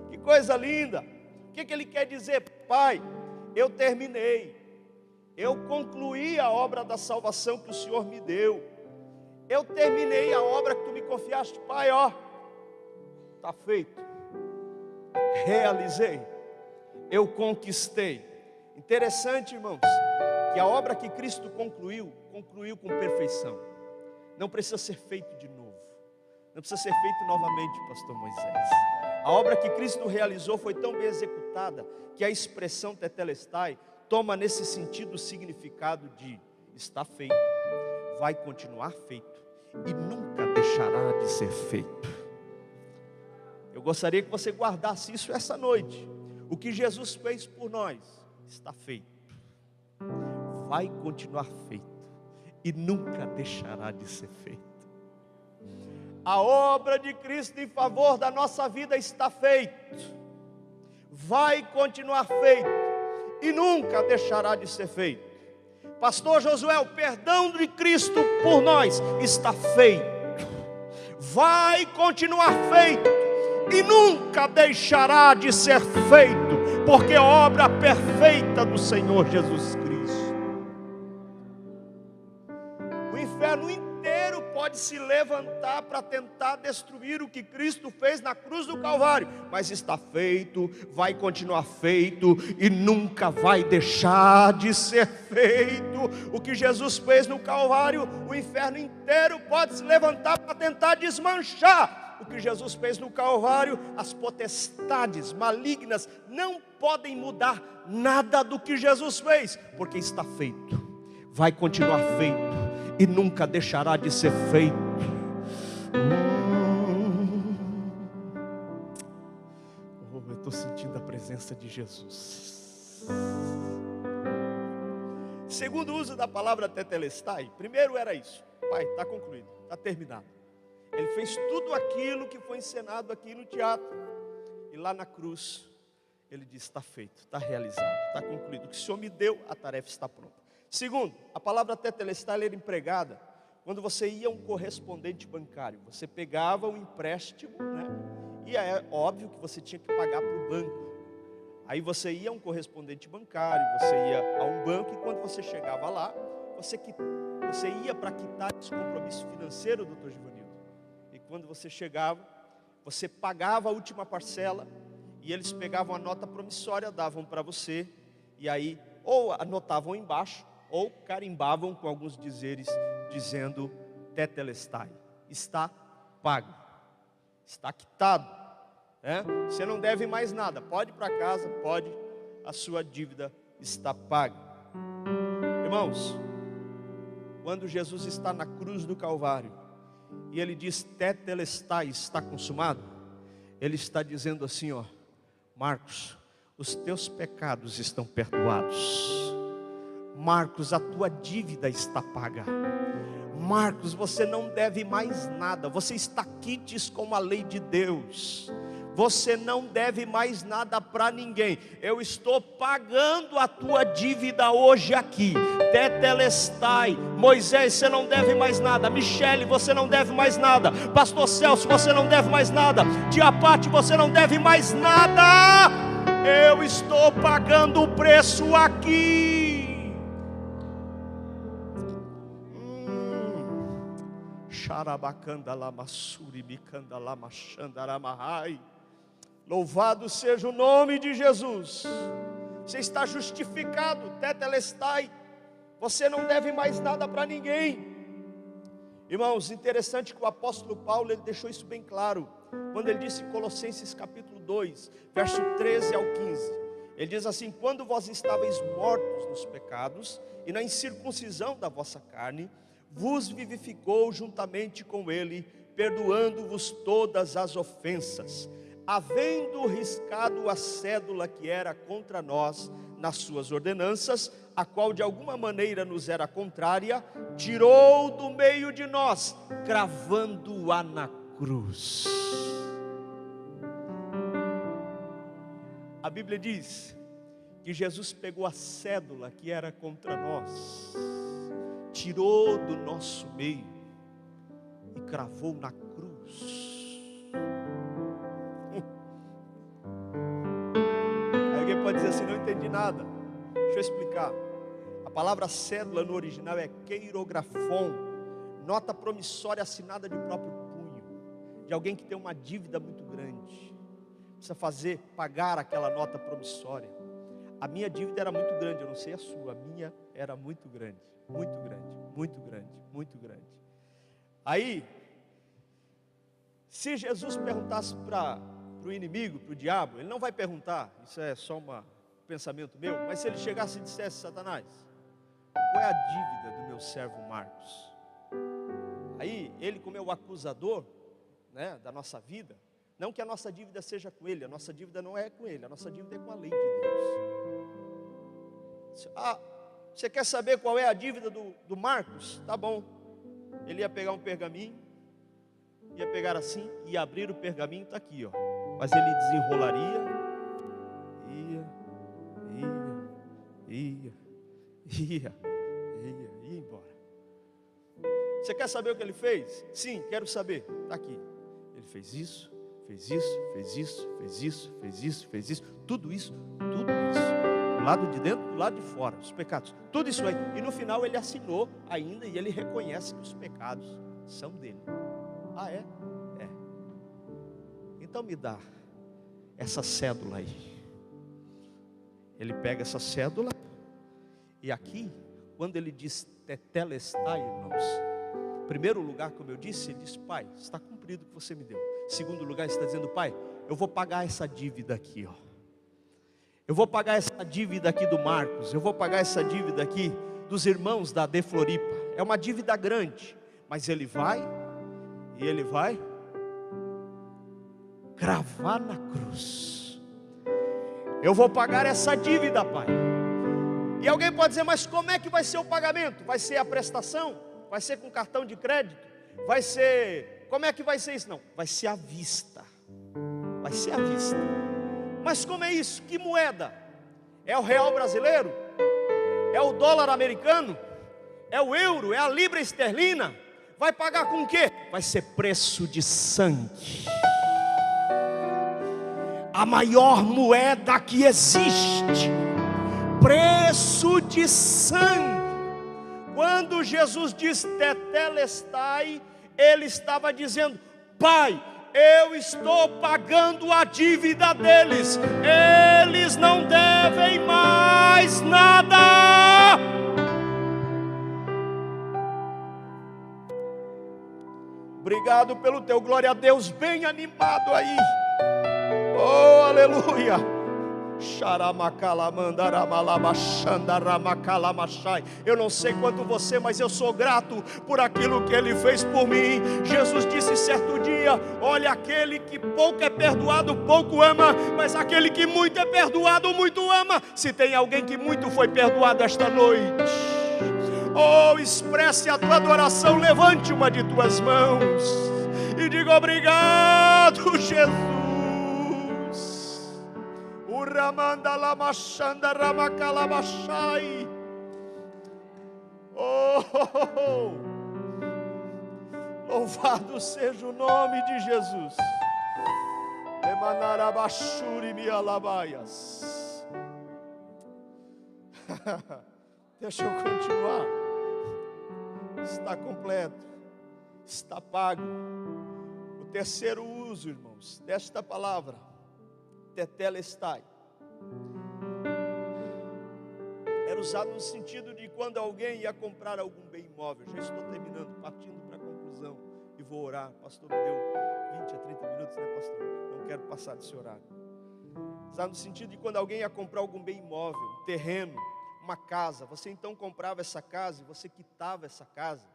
Que coisa linda. O que Ele quer dizer? Pai, eu terminei, eu concluí a obra da salvação que o Senhor me deu, eu terminei a obra que Tu me confiaste. Pai, ó, está feito, realizei, eu conquistei. Interessante, irmãos, que a obra que Cristo concluiu com perfeição. Não precisa ser feito de novo, não precisa ser feito novamente, pastor Moisés. A obra que Cristo realizou foi tão bem executada que a expressão tetelestai toma nesse sentido o significado de está feito, vai continuar feito e nunca deixará de ser feito. Eu gostaria que você guardasse isso essa noite. O que Jesus fez por nós está feito, vai continuar feito e nunca deixará de ser feito. A obra de Cristo em favor da nossa vida está feita, vai continuar feito e nunca deixará de ser feito. Pastor Josué, o perdão de Cristo por nós está feito, vai continuar feito e nunca deixará de ser feito, porque é obra perfeita do Senhor Jesus Cristo. O inferno inteiro pode se levantar para tentar destruir o que Cristo fez na cruz do Calvário, mas está feito, vai continuar feito e nunca vai deixar de ser feito. O que Jesus fez no Calvário, o inferno inteiro pode se levantar para tentar desmanchar. O que Jesus fez no Calvário, as potestades malignas não podem mudar nada do que Jesus fez, porque está feito, vai continuar feito e nunca deixará de ser feito. Eu estou sentindo a presença de Jesus. Segundo uso da palavra tetelestai, primeiro era isso: Pai, está concluído, está terminado. Ele fez tudo aquilo que foi encenado aqui no teatro, e lá na cruz Ele disse: está feito, está realizado, está concluído. O que o Senhor me deu, a tarefa está pronta. Segundo, a palavra tetelestai era empregada quando você ia a um correspondente bancário. Você pegava um empréstimo, né? E é óbvio que você tinha que pagar para o banco. Aí você ia a um correspondente bancário, você ia a um banco, e quando você chegava lá, você ia para quitar esse compromisso financeiro, doutor Givanildo. E quando você chegava, você pagava a última parcela, e eles pegavam a nota promissória, davam para você, e aí ou anotavam embaixo, ou carimbavam com alguns dizeres, dizendo tetelestai, está pago, está quitado, né? Você não deve mais nada, pode ir para casa, pode, a sua dívida está paga. Irmãos, quando Jesus está na cruz do Calvário, e ele diz tetelestai, está consumado, ele está dizendo assim, ó, Marcos, os teus pecados estão perdoados. Marcos, a tua dívida está paga. Marcos, você não deve mais nada. Você está quites com a lei de Deus. Você não deve mais nada para ninguém. Eu estou pagando a tua dívida hoje aqui. Tetelestai. Moisés, você não deve mais nada. Michele, você não deve mais nada. Pastor Celso, você não deve mais nada. Tia Pati, você não deve mais nada. Eu estou pagando o preço aqui. Louvado seja o nome de Jesus. Você está justificado, tetelestai. Você não deve mais nada para ninguém. Irmãos, interessante que o apóstolo Paulo, ele deixou isso bem claro, quando ele disse em Colossenses capítulo 2, verso 13 ao 15, ele diz assim: quando vós estáveis mortos nos pecados e na incircuncisão da vossa carne, vos vivificou juntamente com ele, perdoando-vos todas as ofensas, havendo riscado a cédula que era contra nós nas suas ordenanças, a qual de alguma maneira nos era contrária, tirou do meio de nós, cravando-a na cruz. A Bíblia diz que Jesus pegou a cédula que era contra nós, tirou do nosso meio e cravou na cruz. Aí alguém pode dizer assim: não entendi nada. Deixa eu explicar. A palavra cédula no original é queirografon, nota promissória assinada de próprio punho, de alguém que tem uma dívida muito grande, precisa pagar aquela nota promissória. A minha dívida era muito grande, eu não sei a sua, a minha era muito grande, muito grande, muito grande, muito grande. Aí, se Jesus perguntasse para o inimigo, para o diabo, ele não vai perguntar, isso é só um pensamento meu, mas se ele chegasse e dissesse: Satanás, qual é a dívida do meu servo Marcos? Aí, ele, como é o acusador, né, da nossa vida, não que a nossa dívida seja com ele, a nossa dívida não é com ele, a nossa dívida é com a lei de Deus. Ah, você quer saber qual é a dívida do Marcos? Tá bom. Ele ia pegar um pergaminho, ia pegar assim, e abrir o pergaminho, está aqui, ó. Mas ele desenrolaria, ia embora. Você quer saber o que ele fez? Sim, quero saber. Está aqui. Ele fez isso, fez isso, fez isso, fez isso, fez isso, fez isso, tudo isso. Do lado de dentro, do lado de fora, os pecados, tudo isso aí. E no final ele assinou ainda, e ele reconhece que os pecados são dele. Ah, é? É. Então me dá essa cédula aí. Ele pega essa cédula, e aqui, quando ele diz tetelestai, irmãos, em primeiro lugar, como eu disse, ele diz: Pai, está cumprido o que você me deu. Em segundo lugar, ele está dizendo: Pai, eu vou pagar essa dívida aqui, ó. Eu vou pagar essa dívida aqui do Marcos, eu vou pagar essa dívida aqui dos irmãos da De Floripa. É uma dívida grande, mas ele vai cravar na cruz. Eu vou pagar essa dívida, Pai. E alguém pode dizer: mas como é que vai ser o pagamento? Vai ser a prestação? Vai ser com cartão de crédito? Vai ser... Como é que vai ser isso? Não, vai ser à vista. Vai ser à vista. Mas como é isso? Que moeda? É o real brasileiro? É o dólar americano? É o euro? É a libra esterlina? Vai pagar com o quê? Vai ser preço de sangue. A maior moeda que existe. Preço de sangue. Quando Jesus diz tetelestai, ele estava dizendo: Pai, eu estou pagando a dívida deles, eles não devem mais nada. Obrigado pelo teu glória a Deus bem animado aí. Oh, aleluia. Eu não sei quanto você, mas eu sou grato por aquilo que Ele fez por mim. Jesus disse certo dia: olha, aquele que pouco é perdoado, pouco ama, mas aquele que muito é perdoado, muito ama. Se tem alguém que muito foi perdoado esta noite, oh, expresse a tua adoração, levante uma de tuas mãos e diga: obrigado, Jesus. Uramanda lamachanda ramakalabashai. Oh, louvado seja o nome de Jesus. Emanarabashuri mialabaias. Deixa eu continuar. Está completo, está pago. O terceiro uso, irmãos, desta palavra, tetelestai, era usado no sentido de quando alguém ia comprar algum bem imóvel. Já estou terminando, partindo para a conclusão e vou orar. Pastor, me deu 20 a 30 minutos, né, pastor? Não quero passar desse horário. Usado no sentido de quando alguém ia comprar algum bem imóvel, terreno, uma casa. Você então comprava essa casa e você quitava essa casa.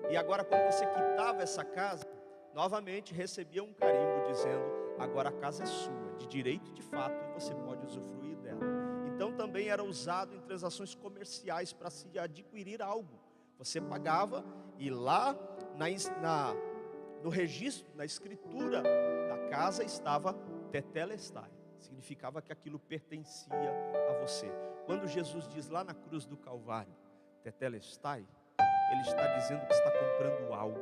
E agora, quando você quitava essa casa, novamente recebia um carimbo dizendo: agora a casa é sua, de direito e de fato, e você pode usufruir dela. Então também era usado em transações comerciais para se adquirir algo. Você pagava e lá no registro, na escritura da casa estava tetelestai. Significava que aquilo pertencia a você. Quando Jesus diz lá na cruz do Calvário, tetelestai, Ele está dizendo que está comprando algo.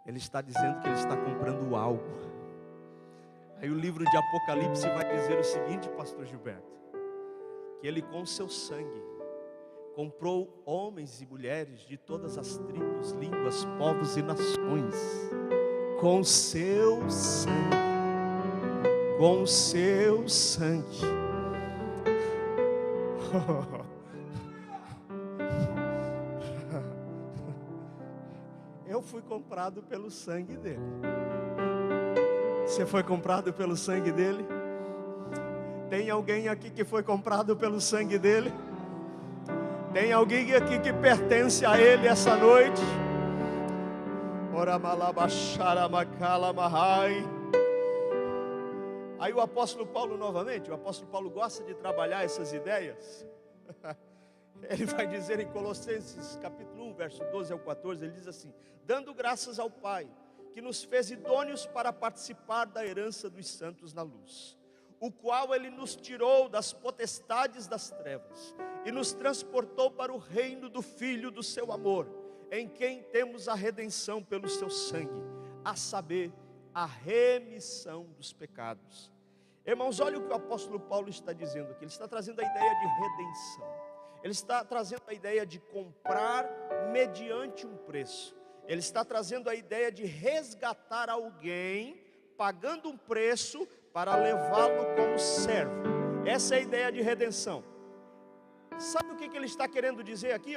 Ele está dizendo que Ele está comprando algo. Aí o livro de Apocalipse vai dizer o seguinte, pastor Gilberto: que Ele com seu sangue comprou homens e mulheres de todas as tribos, línguas, povos e nações. Com seu sangue. Com seu sangue. Eu fui comprado pelo sangue dele. Você foi comprado pelo sangue dele? Tem alguém aqui que foi comprado pelo sangue dele? Tem alguém aqui que pertence a ele essa noite? Aí o apóstolo Paulo novamente, o apóstolo Paulo gosta de trabalhar essas ideias. Ele vai dizer em Colossenses capítulo 1, verso 12 ao 14, ele diz assim: dando graças ao Pai, que nos fez idôneos para participar da herança dos santos na luz, o qual Ele nos tirou das potestades das trevas e nos transportou para o reino do Filho do seu amor, em quem temos a redenção pelo seu sangue, a saber, a remissão dos pecados. Irmãos, olha o que o apóstolo Paulo está dizendo aqui. Ele está trazendo a ideia de redenção. Ele está trazendo a ideia de comprar mediante um preço. Ele está trazendo a ideia de resgatar alguém, pagando um preço para levá-lo como servo. Essa é a ideia de redenção. Sabe o que ele está querendo dizer aqui?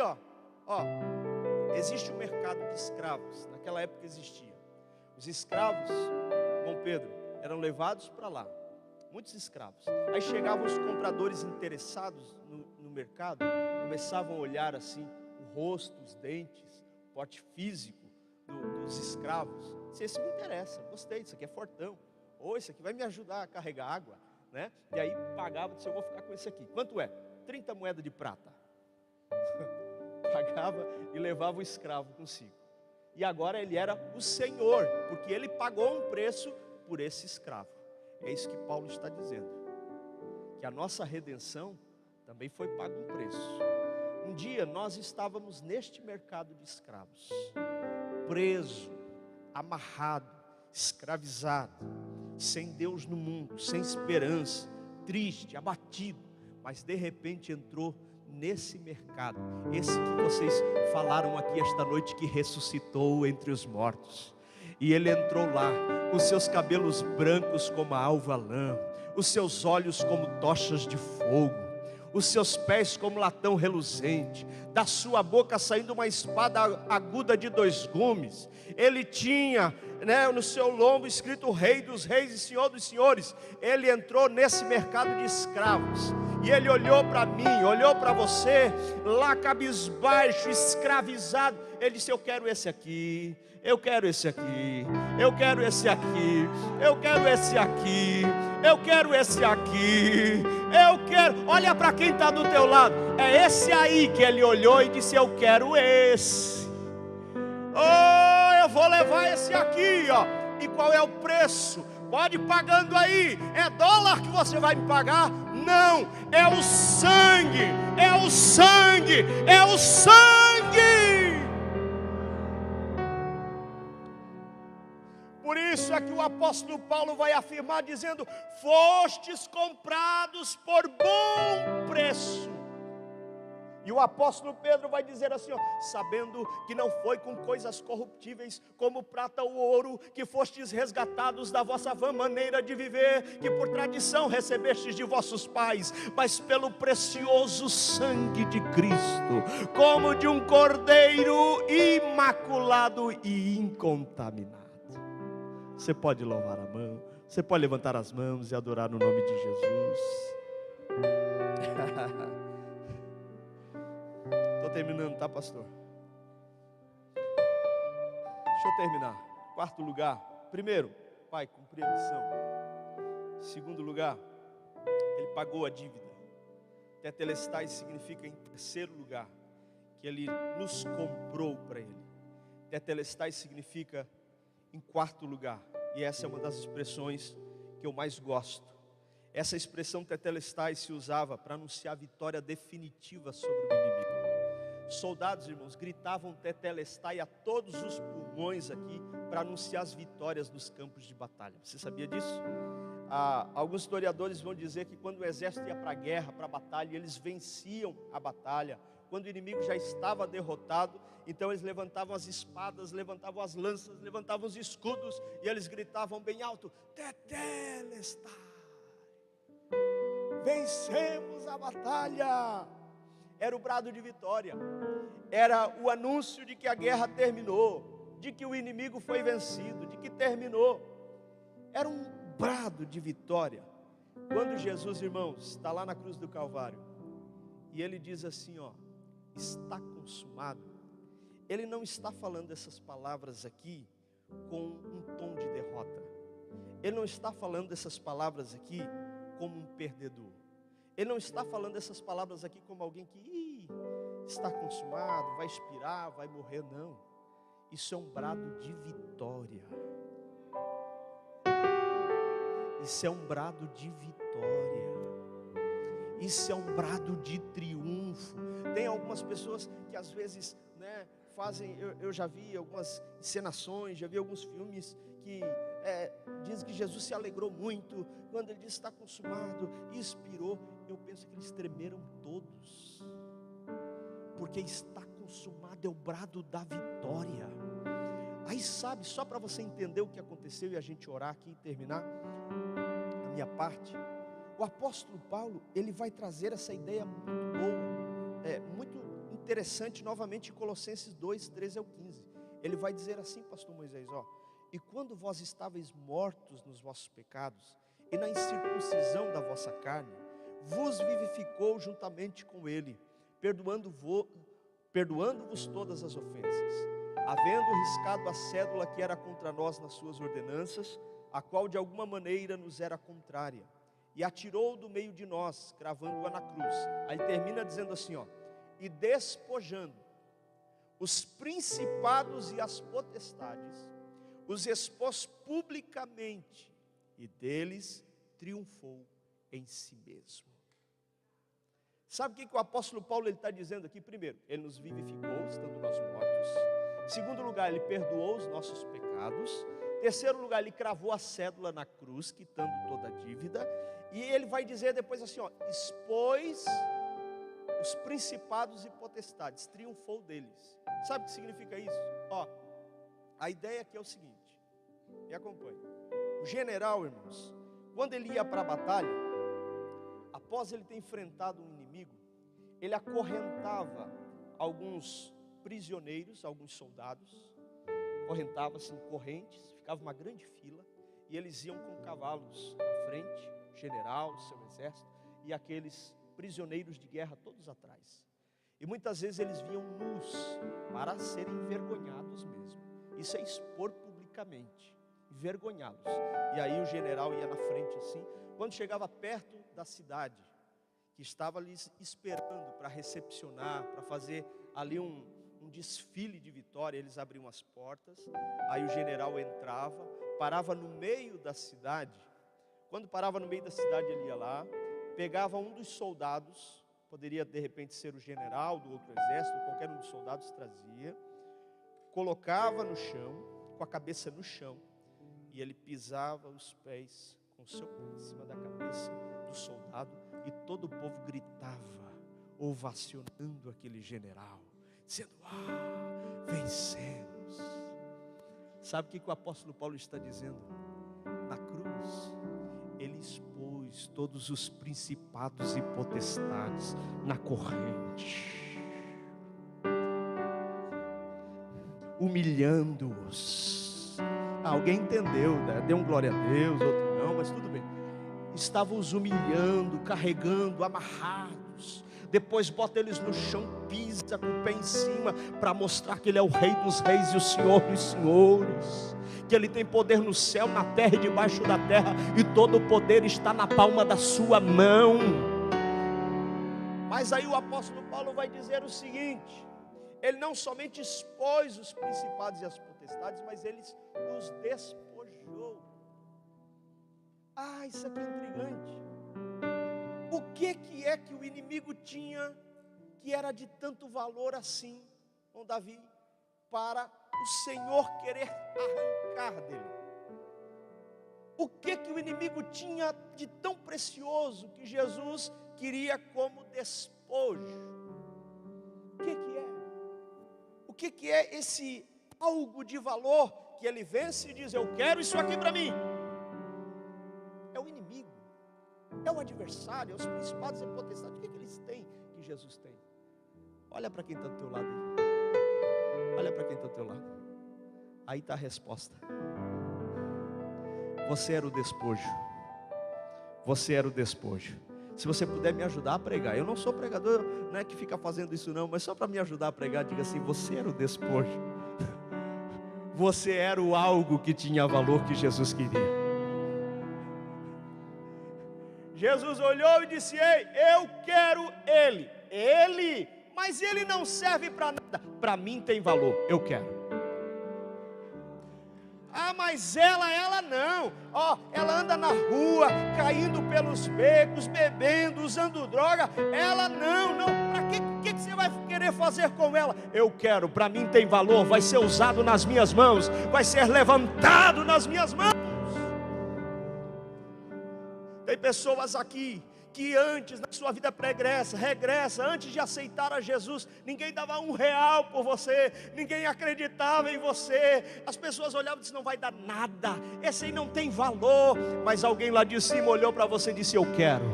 Existe um mercado de escravos. Naquela época existia. Os escravos, Dom Pedro, eram levados para lá. Muitos escravos. Aí chegavam os compradores interessados no mercado, começavam a olhar assim o rosto, os dentes, o porte físico dos escravos. Esse me interessa, gostei, isso aqui é fortão. Ou esse aqui vai me ajudar a carregar água, né? E aí pagava, disse: eu vou ficar com esse aqui. Quanto é? 30 moedas de prata. Pagava e levava o escravo consigo. E agora ele era o senhor, porque ele pagou um preço por esse escravo. É isso que Paulo está dizendo, que a nossa redenção também foi pago um preço. Um dia nós estávamos neste mercado de escravos, preso, amarrado, escravizado, sem Deus no mundo, sem esperança, triste, abatido. Mas de repente entrou nesse mercado, esse que vocês falaram aqui esta noite, que ressuscitou entre os mortos. E ele entrou lá, com seus cabelos brancos como a alva lã, os seus olhos como tochas de fogo, os seus pés como latão reluzente, da sua boca saindo uma espada aguda de 2 gumes. Ele tinha, no seu lombo escrito Rei dos Reis e Senhor dos Senhores. Ele entrou nesse mercado de escravos, e ele olhou para mim, olhou para você, lá cabisbaixo, escravizado. Ele disse: eu quero esse aqui, eu quero esse aqui, eu quero esse aqui, eu quero esse aqui, eu quero esse aqui, eu quero. Olha para quem está do teu lado, é esse aí que ele olhou e disse: eu quero esse. Oh, eu vou levar esse aqui, ó. E qual é o preço? Pode ir pagando aí. É dólar que você vai me pagar? Não, é o sangue, é o sangue, é o sangue. Por isso é que o apóstolo Paulo vai afirmar dizendo: fostes comprados por bom preço. E o apóstolo Pedro vai dizer assim, sabendo que não foi com coisas corruptíveis, como prata ou ouro, que fostes resgatados da vossa vã maneira de viver, que por tradição recebestes de vossos pais, mas pelo precioso sangue de Cristo, como de um cordeiro imaculado e incontaminado. Você pode louvar a mão, você pode levantar as mãos e adorar no nome de Jesus. Estou terminando, tá, pastor? Deixa eu terminar. 4º lugar. Primeiro, Pai, cumprir a missão. 2º lugar, Ele pagou a dívida. Tetelestai significa, em 3º lugar, que Ele nos comprou para Ele. Tetelestai significa, em 4º lugar, e essa é uma das expressões que eu mais gosto. Essa expressão tetelestai se usava para anunciar a vitória definitiva sobre o inimigo. Soldados, irmãos, gritavam tetelestai a todos os pulmões aqui para anunciar as vitórias nos campos de batalha. Você sabia disso? Alguns historiadores vão dizer que quando o exército ia para a guerra, para a batalha, eles venciam a batalha. Quando o inimigo já estava derrotado, então eles levantavam as espadas, levantavam as lanças, levantavam os escudos, e eles gritavam bem alto: tetelestai, vencemos a batalha. Era o brado de vitória, era o anúncio de que a guerra terminou, de que o inimigo foi vencido, de que terminou. Era um brado de vitória. Quando Jesus, irmãos, está lá na cruz do Calvário, e ele diz assim, está consumado, ele não está falando essas palavras aqui com um tom de derrota. Ele não está falando essas palavras aqui como um perdedor. Ele não está falando essas palavras aqui como alguém que está consumado, vai expirar, vai morrer, não. Isso é um brado de vitória. Isso é um brado de vitória. Isso é um brado de triunfo. Tem algumas pessoas que às vezes, fazem, eu já vi algumas encenações, já vi alguns filmes que diz que Jesus se alegrou muito quando ele disse está consumado e expirou. Eu penso que eles tremeram todos, porque está consumado é o brado da vitória. Aí sabe, só para você entender o que aconteceu e a gente orar aqui e terminar a minha parte, o apóstolo Paulo, ele vai trazer essa ideia muito boa, muito interessante novamente em Colossenses 2, 13 ao 15. Ele vai dizer assim, pastor Moisés, e quando vós estáveis mortos nos vossos pecados e na incircuncisão da vossa carne, vos vivificou juntamente com ele, perdoando-vos todas as ofensas, havendo riscado a cédula que era contra nós nas suas ordenanças, a qual de alguma maneira nos era contrária, e atirou do meio de nós, cravando-a na cruz. Aí ele termina dizendo assim, e despojando os principados e as potestades, os expôs publicamente, e deles triunfou em si mesmo. Sabe o que o apóstolo Paulo está dizendo aqui? Primeiro, ele nos vivificou, estando nós mortos. Segundo lugar, ele perdoou os nossos pecados. Terceiro lugar, ele cravou a cédula na cruz, quitando toda a dívida. E ele vai dizer depois assim, expôs os principados e potestades, triunfou deles. Sabe o que significa isso? Ó, a ideia aqui é o seguinte, me acompanhe. O general, irmãos, quando ele ia para a batalha, após ele ter enfrentado um inimigo, ele acorrentava alguns prisioneiros, alguns soldados, acorrentava-se em correntes, ficava uma grande fila, e eles iam com cavalos à frente, o general, o seu exército, e aqueles prisioneiros de guerra todos atrás. E muitas vezes eles vinham nus, para serem envergonhados mesmo. Isso é expor publicamente, envergonhá-los. E aí o general ia na frente assim. Quando chegava perto da cidade, que estava ali esperando para recepcionar, para fazer ali um desfile de vitória, eles abriam as portas, aí o general entrava, parava no meio da cidade. Quando parava no meio da cidade, ele ia lá, pegava um dos soldados, poderia de repente ser o general do outro exército, qualquer um dos soldados trazia, colocava no chão, com a cabeça no chão, e ele pisava os pés com o seu pé em cima da cabeça do soldado, e todo o povo gritava, ovacionando aquele general, dizendo: vencemos. Sabe o que o apóstolo Paulo está dizendo? Na cruz, ele expôs todos os principados e potestades na corrente, humilhando-os. Alguém entendeu, né? Deu um glória a Deus, outro não, mas tudo bem. Estavam os humilhando, carregando, amarrados. Depois bota eles no chão, pisa com o pé em cima, para mostrar que ele é o Rei dos Reis e o Senhor dos Senhores, que ele tem poder no céu, na terra e debaixo da terra, e todo o poder está na palma da sua mão. Mas aí o apóstolo Paulo vai dizer o seguinte: ele não somente expôs os principados e as potestades, mas ele os despojou. Isso aqui é intrigante. O que é que o inimigo tinha que era de tanto valor assim, com Davi, para o Senhor querer arrancar dele? O que o inimigo tinha de tão precioso que Jesus queria como despojo? O que é? O que é esse algo de valor que ele vence e diz: eu quero isso aqui para mim? É o inimigo, é o adversário, é os principados e potestades. O que eles têm que Jesus tem? Olha para quem está do teu lado aí. Olha para quem está do teu lado. Aí está a resposta. Você era o despojo. Você era o despojo. Se você puder me ajudar a pregar. Eu não sou pregador, não é que fica fazendo isso não, mas só para me ajudar a pregar, diga assim: você era o despojo. Você era o algo que tinha valor que Jesus queria. Jesus olhou e disse: ei, eu quero ele, mas ele não serve para nada. Para mim tem valor, eu quero. Mas ela não. Ela anda na rua, caindo pelos becos, bebendo, usando droga. Ela não. Para que você vai querer fazer com ela? Eu quero, para mim tem valor, vai ser usado nas minhas mãos, vai ser levantado nas minhas mãos. Tem pessoas aqui que antes, na sua vida regressa, antes de aceitar a Jesus, ninguém dava R$1 por você, ninguém acreditava em você, as pessoas olhavam e diziam: não vai dar nada, esse aí não tem valor. Mas alguém lá de cima olhou para você e disse: eu quero.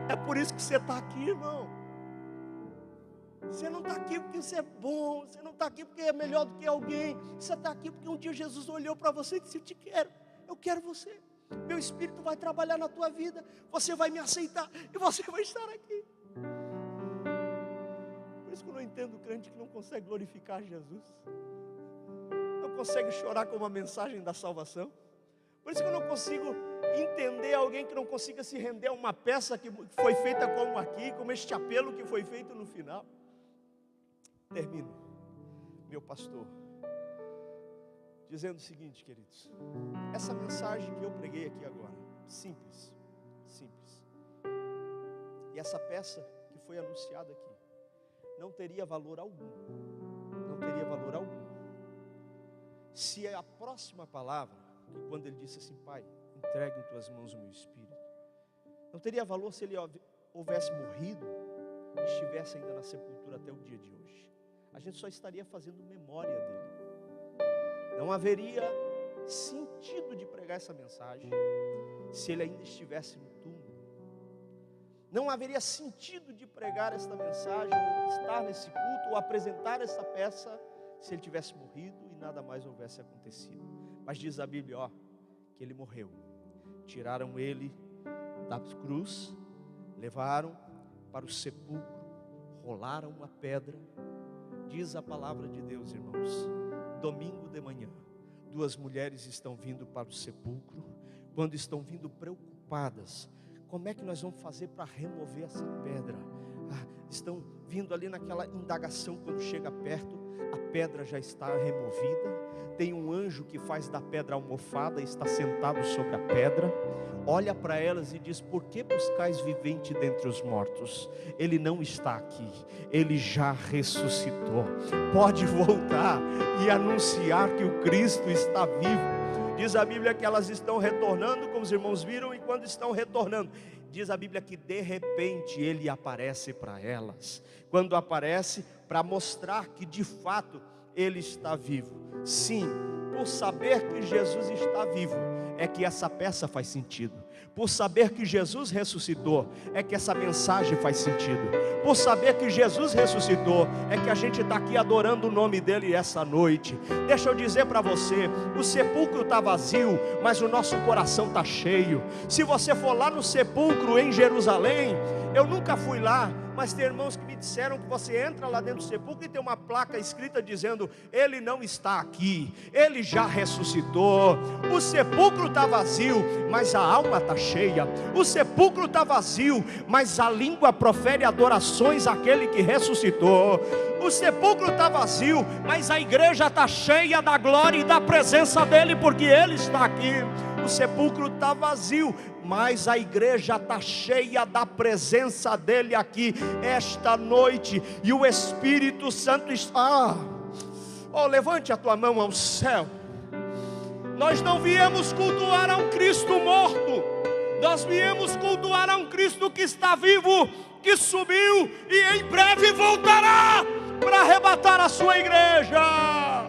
É por isso que você está aqui, irmão. Você não está aqui porque você é bom, você não está aqui porque é melhor do que alguém, você está aqui porque um dia Jesus olhou para você e disse: eu quero você, meu Espírito vai trabalhar na tua vida, você vai me aceitar e você vai estar aqui. Por isso que eu não entendo o crente que não consegue glorificar Jesus, não consegue chorar com uma mensagem da salvação. Por isso que eu não consigo entender alguém que não consiga se render a uma peça que foi feita como aqui, como este apelo que foi feito no final. Termino, meu pastor, dizendo o seguinte, queridos: essa mensagem que eu preguei aqui agora, simples, e essa peça que foi anunciada aqui, não teria valor algum, se a próxima palavra, quando ele disse assim: pai, entrego em tuas mãos o meu espírito. Não teria valor se ele houvesse morrido e estivesse ainda na sepultura até o dia de hoje. A gente só estaria fazendo memória dele. Não haveria sentido de pregar essa mensagem se ele ainda estivesse no túmulo. Não haveria sentido de pregar esta mensagem, estar nesse culto ou apresentar essa peça se ele tivesse morrido e nada mais houvesse acontecido. Mas diz a Bíblia, que ele morreu. Tiraram ele da cruz, levaram para o sepulcro, rolaram uma pedra. Diz a palavra de Deus, irmãos, domingo de manhã, 2 mulheres estão vindo para o sepulcro. Quando estão vindo preocupadas, como é que nós vamos fazer para remover essa pedra? Estão vindo ali naquela indagação. Quando chega perto, a pedra já está removida. Tem um anjo que faz da pedra almofada, está sentado sobre a pedra. Olha para elas e diz: por que buscais vivente dentre os mortos? Ele não está aqui, ele já ressuscitou. Pode voltar e anunciar que o Cristo está vivo. Diz a Bíblia que elas estão retornando, como os irmãos viram, e quando estão retornando, diz a Bíblia que de repente ele aparece para elas. Quando aparece, para mostrar que de fato ele está vivo. Sim, por saber que Jesus está vivo, é que essa peça faz sentido. Por saber que Jesus ressuscitou, é que essa mensagem faz sentido. Por saber que Jesus ressuscitou, é que a gente está aqui adorando o nome dele essa noite. Deixa eu dizer para você, o sepulcro está vazio, mas o nosso coração está cheio. Se você for lá no sepulcro em Jerusalém, eu nunca fui lá, mas tem irmãos que me disseram que você entra lá dentro do sepulcro e tem uma placa escrita dizendo: ele não está aqui, ele já ressuscitou. O sepulcro está vazio, mas a alma está cheia. O sepulcro está vazio, mas a língua profere adorações àquele que ressuscitou. O sepulcro está vazio, mas a igreja está cheia da glória e da presença dele, porque ele está aqui. O sepulcro está vazio, mas a igreja está cheia da presença dele aqui esta noite. E o Espírito Santo está... levante a tua mão ao céu. Nós não viemos cultuar a um Cristo morto, nós viemos cultuar a um Cristo que está vivo, que subiu e em breve voltará para arrebatar a sua igreja.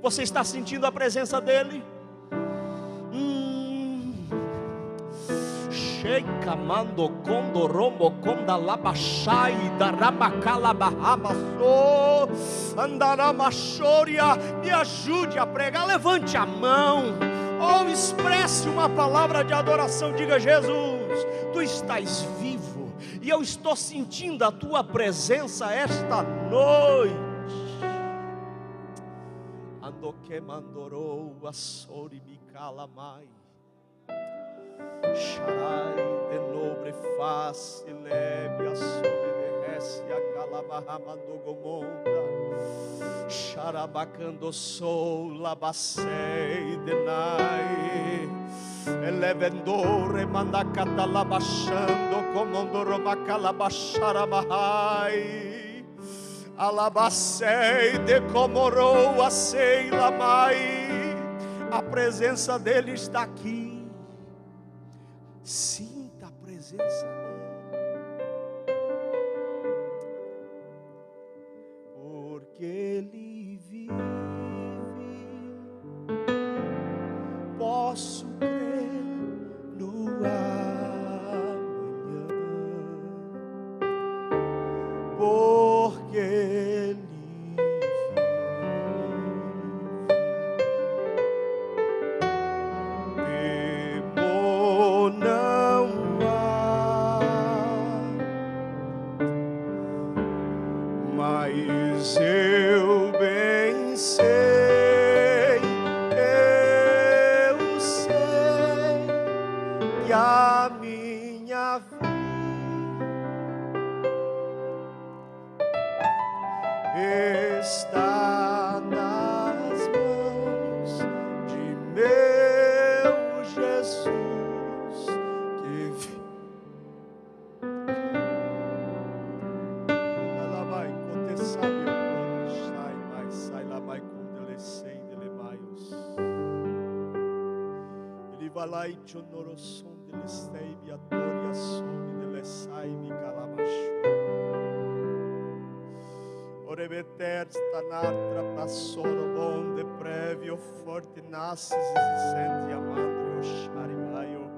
Você está sentindo a presença dele? Sheika mando kondo rombo konda labashai darabakala bahamaso andaramashória. Me ajude a pregar. Levante a mão ou expresse uma palavra de adoração. Diga: Jesus, tu estás vivo e eu estou sentindo a tua presença esta noite. Ando que mandorou a sori bicala mai. Sharai de nobre face leve a soberesse a calabahamando gomonda. Sharabacando sou labacei denai. Elevendore mandacata labachando comondoro macalabacharabahai. Alabacei de comorou a sei lamai. A presença dele está aqui. Sinta a presença dele, porque ele vive. Posso crer no amanhã, porque ele vive. Temor não há. balai chonorosson delestei biatoria some delesai mi calamacho. Orebeter stanatra prassoro bonde previo forte nasces e sente amandrio sharibaio.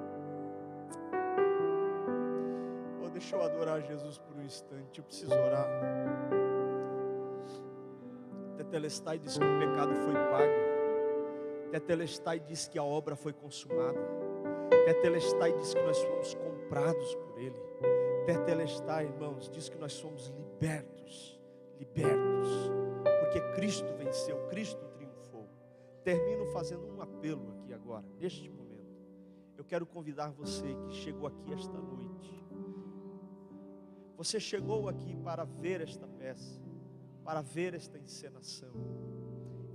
Oh, deixa eu adorar Jesus por um instante, eu preciso orar. Tetelestai diz que o pecado foi pago. Tetelestai diz que a obra foi consumada. Tetelestai diz que nós fomos comprados por Ele. Tetelestai, irmãos, diz que nós somos libertos. Libertos, porque Cristo venceu, Cristo triunfou. Termino fazendo um apelo aqui agora, neste momento. Eu quero convidar você que chegou aqui esta noite. Você chegou aqui para ver esta peça, para ver esta encenação.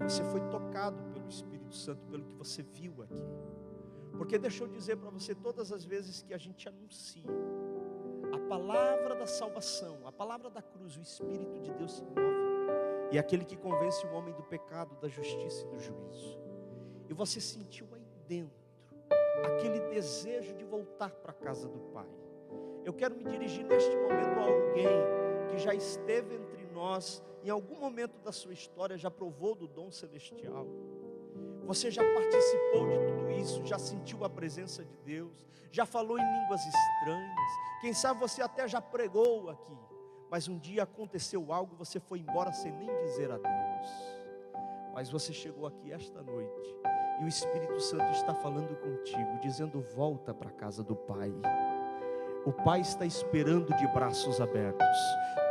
Você foi tocado pelo Espírito Santo, pelo que você viu aqui. Porque deixa eu dizer para você, todas as vezes que a gente anuncia a palavra da salvação, a palavra da cruz, o Espírito de Deus se move. E é aquele que convence o homem do pecado, da justiça e do juízo. E você sentiu aí dentro aquele desejo de voltar para a casa do Pai. Eu quero me dirigir neste momento a alguém que já esteve entre nós, em algum momento da sua história, já provou do dom celestial. Você já participou de tudo isso, já sentiu a presença de Deus, já falou em línguas estranhas, quem sabe você até já pregou aqui, mas um dia aconteceu algo, você foi embora sem nem dizer adeus. Mas você chegou aqui esta noite e o Espírito Santo está falando contigo, dizendo: volta para a casa do Pai. O Pai está esperando de braços abertos.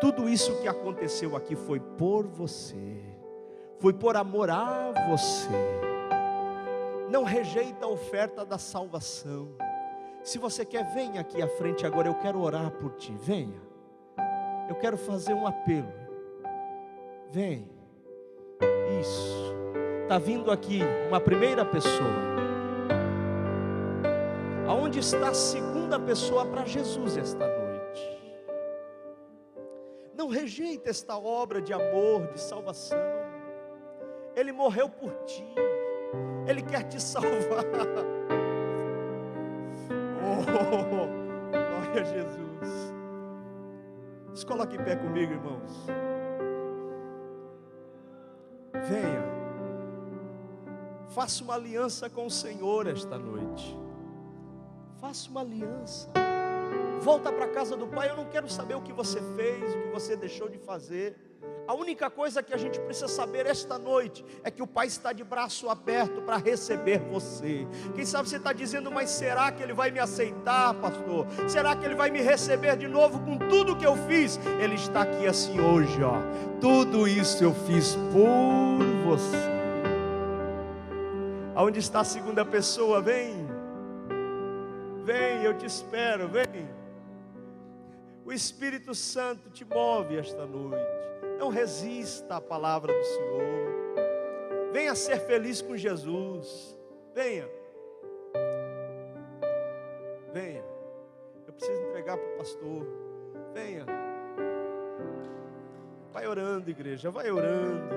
Tudo isso que aconteceu aqui foi por você, foi por amor a você. Não rejeita a oferta da salvação. Se você quer, venha aqui à frente agora, eu quero orar por ti, venha. Eu quero fazer um apelo. Vem. Isso. Está vindo aqui uma primeira pessoa. Aonde está a segunda pessoa para Jesus esta noite? Não rejeita esta obra de amor, de salvação. Ele morreu por ti. Ele quer te salvar. Oh, glória a Jesus. Se coloque em pé comigo, irmãos. Venha. Faça uma aliança com o Senhor esta noite. Faça uma aliança. Volta para a casa do Pai. Eu não quero saber o que você fez, o que você deixou de fazer. A única coisa que a gente precisa saber esta noite é que o Pai está de braço aberto para receber você. Quem sabe você está dizendo: mas será que Ele vai me aceitar, pastor? Será que Ele vai me receber de novo com tudo que eu fiz? Ele está aqui assim hoje, ó. Tudo isso eu fiz por você. Aonde está a segunda pessoa? Vem. Vem, eu te espero, vem. O Espírito Santo te move esta noite. Não resista à palavra do Senhor. Venha ser feliz com Jesus. Venha. Venha. Eu preciso entregar para o pastor. Venha. Vai orando, igreja, vai orando.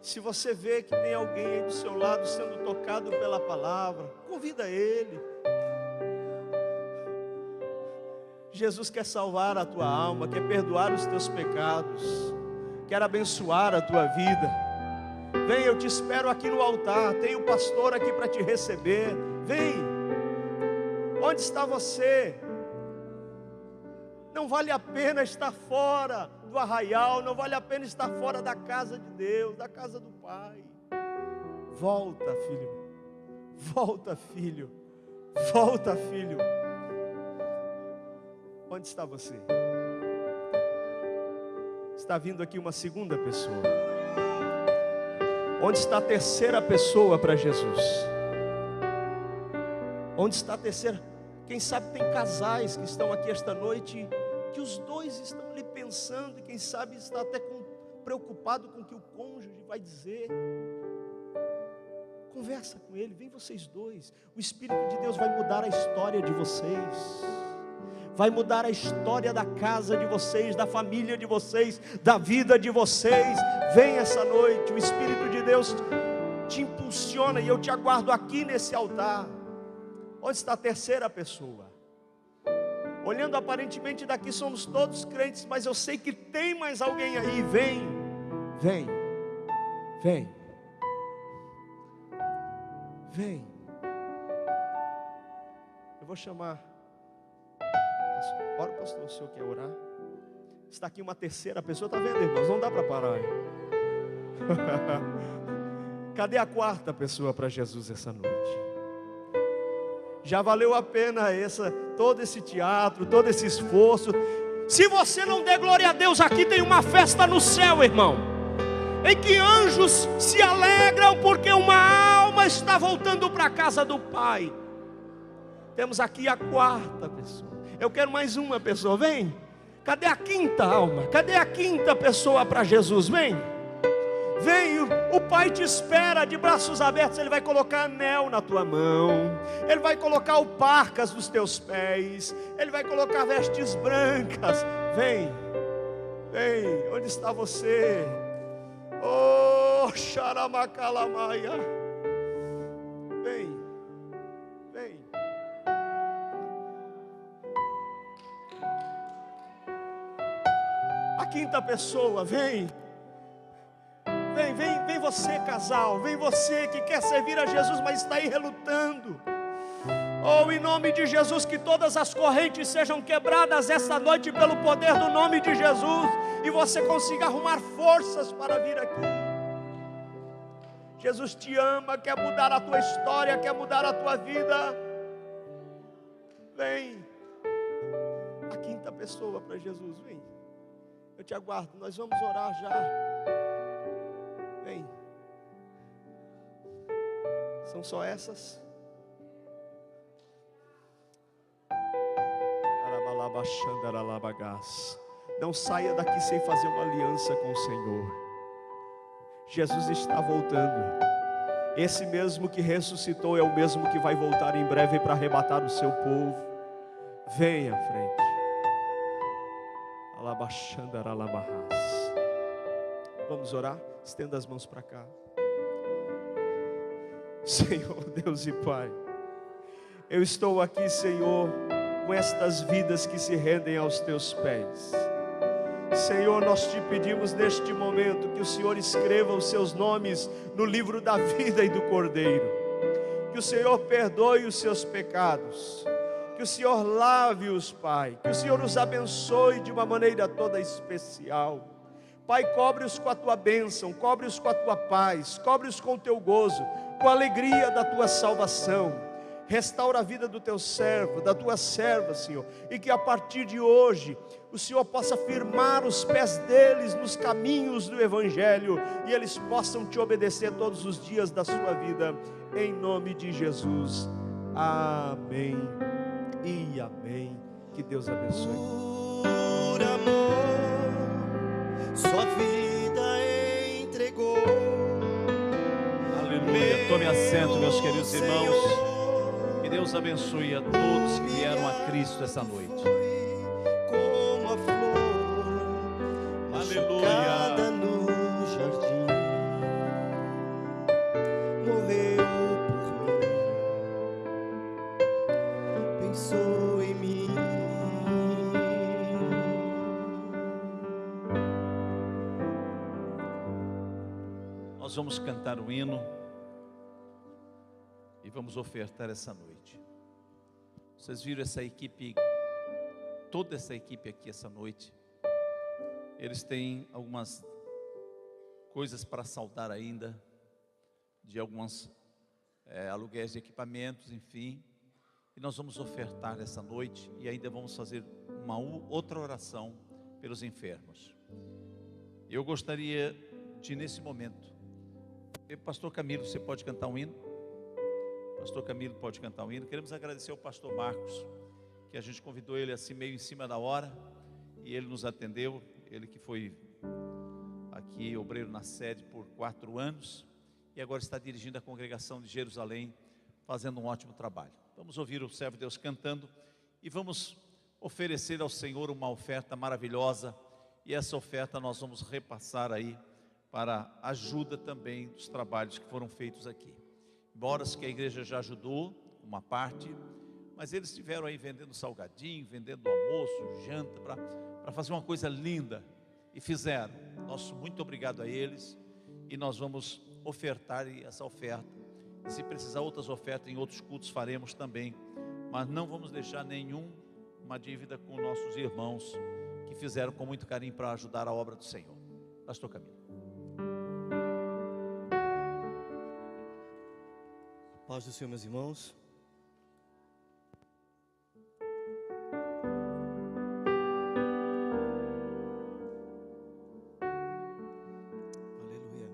Se você vê que tem alguém aí do seu lado sendo tocado pela palavra, convida ele. Jesus quer salvar a tua alma, quer perdoar os teus pecados, quer abençoar a tua vida. Vem, eu te espero aqui no altar, tem o pastor aqui para te receber. Vem. Onde está você? Não vale a pena estar fora do arraial, não vale a pena estar fora da casa de Deus, da casa do Pai. Volta, filho. Volta, filho. Volta, filho. Onde está você? Está vindo aqui uma segunda pessoa. Onde está a terceira pessoa para Jesus? Onde está a terceira? Quem sabe tem casais que estão aqui esta noite, que os dois estão ali pensando, e quem sabe está até preocupado com o que o cônjuge vai dizer. Conversa com ele, vem vocês dois. O Espírito de Deus vai mudar a história de vocês. Vai mudar a história da casa de vocês, da família de vocês, da vida de vocês. Vem essa noite, o Espírito de Deus te impulsiona impulsiona e eu te aguardo aqui nesse altar. Onde está a terceira pessoa? Olhando aparentemente daqui somos todos crentes, mas eu sei que tem mais alguém aí. Vem, vem, vem, vem. Eu vou chamar. Ora, pastor, o senhor quer orar? Está aqui uma terceira pessoa, está vendo, irmãos? Não dá para parar. Cadê a quarta pessoa para Jesus essa noite? Já valeu a pena todo esse teatro, todo esse esforço. Se você não der glória a Deus, aqui tem uma festa no céu, irmão, em que anjos se alegram porque uma alma está voltando para a casa do Pai. Temos aqui a quarta pessoa. Eu quero mais uma pessoa, vem. Cadê a quinta alma? Cadê a quinta pessoa para Jesus? Vem. Vem, o Pai te espera de braços abertos. Ele vai colocar anel na tua mão, Ele vai colocar o parcas nos teus pés, Ele vai colocar vestes brancas. Vem, vem, onde está você? Oh, xaramacalamaia. Vem, vem. A quinta pessoa, vem. Vem você, casal, vem você que quer servir a Jesus, mas está aí relutando. Oh, em nome de Jesus, que todas as correntes sejam quebradas essa noite pelo poder do nome de Jesus, e você consiga arrumar forças para vir aqui. Jesus te ama, quer mudar a tua história, quer mudar a tua vida. Vem. A quinta pessoa para Jesus, vem. Eu te aguardo, nós vamos orar já. Vem. São só essas? Não saia daqui sem fazer uma aliança com o Senhor. Jesus está voltando. Esse mesmo que ressuscitou é o mesmo que vai voltar em breve para arrebatar o seu povo. Venha à frente. Vamos orar? Estenda as mãos para cá. Senhor Deus e Pai, eu estou aqui, Senhor, com estas vidas que se rendem aos teus pés. Senhor, nós te pedimos neste momento que o Senhor escreva os seus nomes no livro da vida e do Cordeiro. Que o Senhor perdoe os seus pecados. Que o Senhor lave-os, Pai. Que o Senhor os abençoe de uma maneira toda especial. Pai, cobre-os com a tua bênção, cobre-os com a tua paz, cobre-os com o teu gozo, com a alegria da tua salvação. Restaura a vida do teu servo, da tua serva, Senhor, e que a partir de hoje o Senhor possa firmar os pés deles nos caminhos do Evangelho, e eles possam te obedecer todos os dias da sua vida, em nome de Jesus. Amém e amém. Que Deus abençoe. Por amor, sua vida entregou. Aleluia. Tome assento, meus queridos irmãos. Que Deus abençoe a todos que vieram a Cristo essa noite. Como a flor machucada no jardim, morreu por mim, pensou em mim. Nós vamos cantar o hino e vamos ofertar essa noite. Vocês viram essa equipe, toda essa equipe aqui essa noite. Eles têm algumas coisas para saldar ainda, de alguns aluguéis de equipamentos, enfim. E nós vamos ofertar essa noite e ainda vamos fazer uma outra oração pelos enfermos. Eu gostaria de, nesse momento, Pastor Camilo, você pode cantar um hino? Pastor Camilo pode cantar um hino. Queremos agradecer ao pastor Marcos, que a gente convidou ele assim meio em cima da hora, e ele nos atendeu. Ele que foi aqui obreiro na sede por 4 anos, e agora está dirigindo a congregação de Jerusalém, fazendo um ótimo trabalho. Vamos ouvir o servo de Deus cantando, e vamos oferecer ao Senhor uma oferta maravilhosa, e essa oferta nós vamos repassar aí, para ajuda também dos trabalhos que foram feitos aqui. embora que a igreja já ajudou uma parte, mas eles estiveram aí vendendo salgadinho, vendendo almoço, janta, para fazer uma coisa linda, e fizeram. Nosso muito obrigado a eles, e nós vamos ofertar essa oferta. Se precisar outras ofertas em outros cultos, faremos também, mas não vamos deixar nenhuma dívida com nossos irmãos que fizeram com muito carinho para ajudar a obra do Senhor. Pastor Camilo. Paz do Senhor, meus irmãos. Aleluia.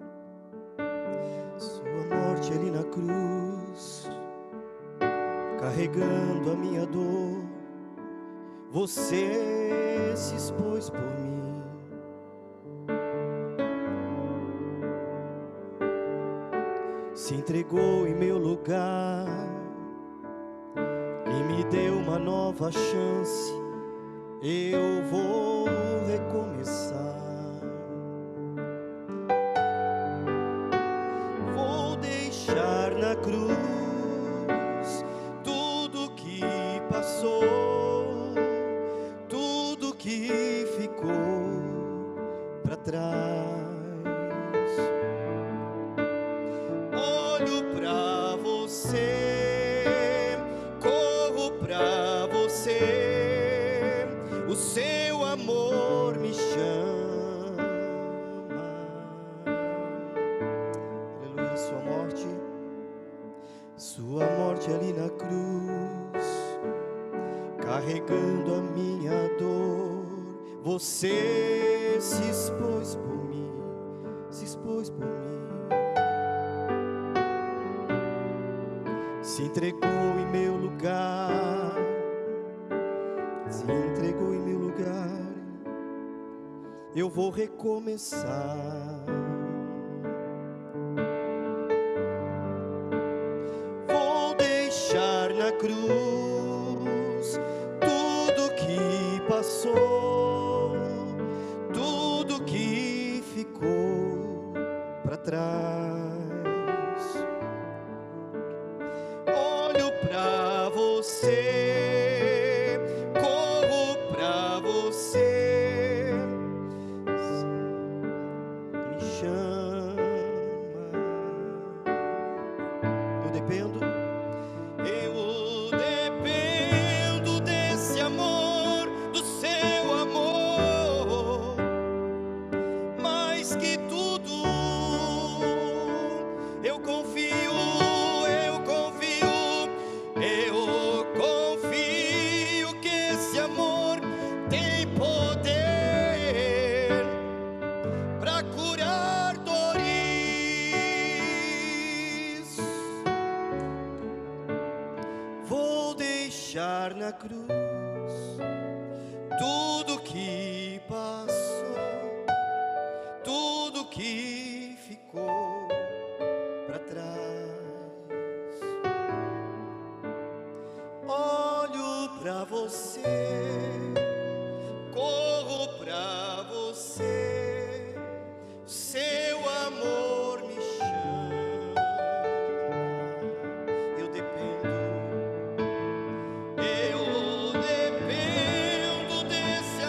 Sua morte ali na cruz, carregando a minha dor, você se expôs por mim. Se entregou em meu lugar e me deu uma nova chance. Eu vou recomeçar. Vou deixar na cruz tudo que passou, tudo que ficou para trás. Olho pra você, corro pra você, o seu amor me chama. Aleluia, sua morte ali na cruz, carregando a minha dor, você se expôs por mim, se expôs por mim. Se entregou em meu lugar, se entregou em meu lugar. Eu vou recomeçar. Vou deixar na cruz tudo que passou, tudo que ficou para trás. Pra você, corro pra você, me chama. Eu dependo desse amor, do seu amor, mais que tudo. Eu confio que esse amor tem poder para curar dores. Vou deixar na cruz tudo que passou, tudo que ficou para trás. Olho pra você, corro pra você, seu amor me chama. Eu dependo desse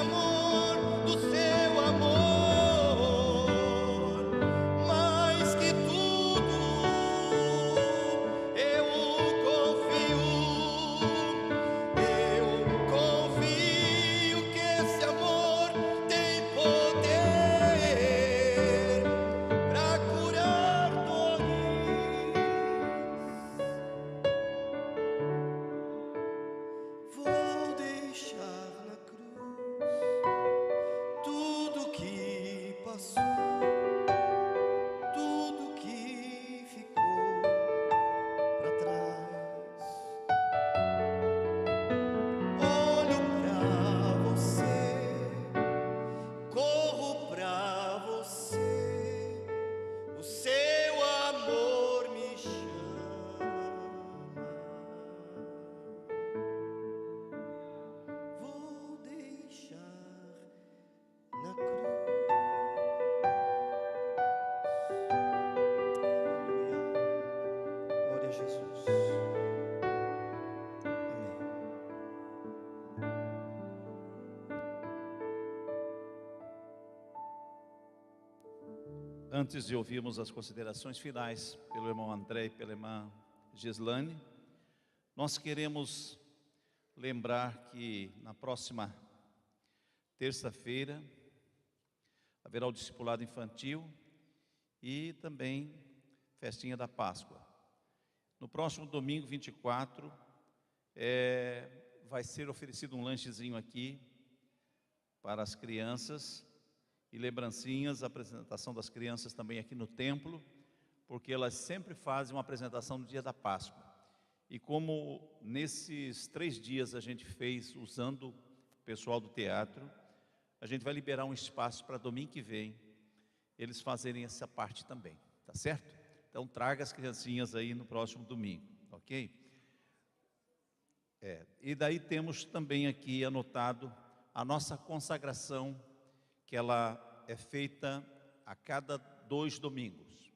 Antes de ouvirmos as considerações finais pelo irmão André e pela irmã Gislane, nós queremos lembrar que na próxima terça-feira haverá o discipulado infantil e também festinha da Páscoa. No próximo domingo 24 vai ser oferecido um lanchezinho aqui para as crianças e lembrancinhas, a apresentação das crianças também aqui no templo, porque elas sempre fazem uma apresentação no dia da Páscoa. E como nesses 3 dias a gente fez usando o pessoal do teatro, a gente vai liberar um espaço para domingo que vem eles fazerem essa parte também, tá certo? Então traga as criancinhas aí no próximo domingo, ok? E daí temos também aqui anotado a nossa consagração, que ela é feita a cada 2 domingos.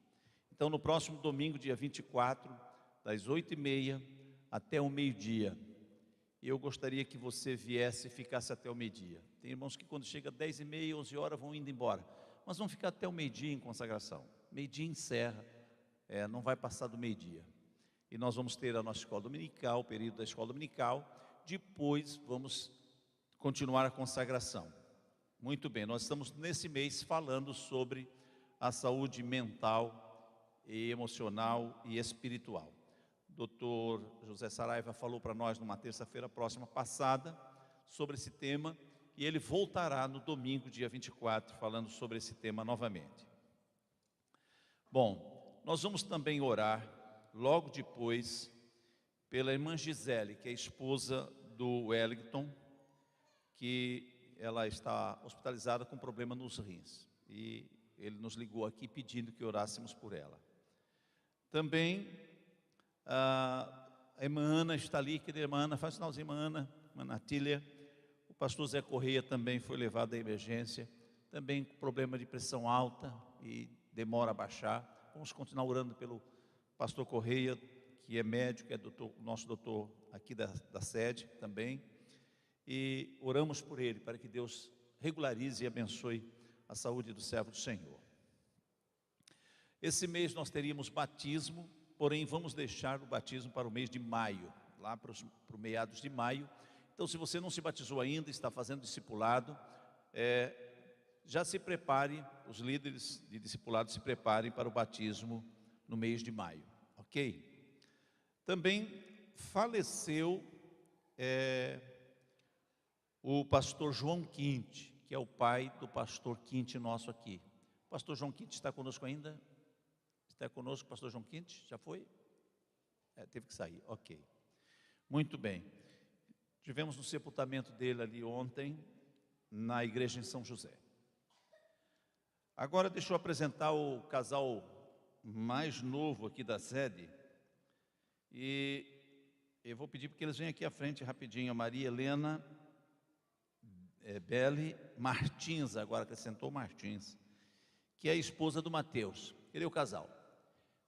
Então no próximo domingo, dia 24, das 8h30 até o meio-dia, eu gostaria que você viesse e ficasse até o meio-dia. Tem irmãos que quando chega 10h30, 11 horas vão indo embora, mas vão ficar até o meio-dia em consagração. Meio-dia encerra, não vai passar do meio-dia. E nós vamos ter a nossa escola dominical, o período da escola dominical, depois vamos continuar a consagração. Muito bem, nós estamos nesse mês falando sobre a saúde mental, e emocional e espiritual. Dr. José Saraiva falou para nós numa terça-feira próxima passada sobre esse tema, e ele voltará no domingo, dia 24, falando sobre esse tema novamente. Bom, nós vamos também orar logo depois pela irmã Gisele, que é esposa do Wellington, que ela está hospitalizada com problema nos rins, e ele nos ligou aqui pedindo que orássemos por ela. Também a irmã Ana está ali, querida irmã Ana, faz sinalzinho, irmã Natília. O pastor Zé Correia também foi levado à emergência, também com problema de pressão alta e demora a baixar. Vamos continuar orando pelo pastor Correia, que é médico, é nosso doutor aqui da sede também, e oramos por ele, para que Deus regularize e abençoe a saúde do servo do Senhor. Esse mês nós teríamos batismo, porém vamos deixar o batismo para o mês de maio, lá para o meados de maio. Então, se você não se batizou ainda, está fazendo discipulado, já se prepare, os líderes de discipulado se preparem para o batismo no mês de maio, ok? Também faleceu o pastor João Quinte, que é o pai do pastor Quinte nosso aqui. O pastor João Quinte está conosco ainda? Está conosco o pastor João Quinte? Já foi? Teve que sair, ok. Muito bem. Tivemos no sepultamento dele ali ontem, na igreja em São José. Agora deixa eu apresentar o casal mais novo aqui da sede. E eu vou pedir porque eles venham aqui à frente rapidinho. A Maria Helena Belle Martins, agora acrescentou Martins, que é a esposa do Mateus. Ele é o casal.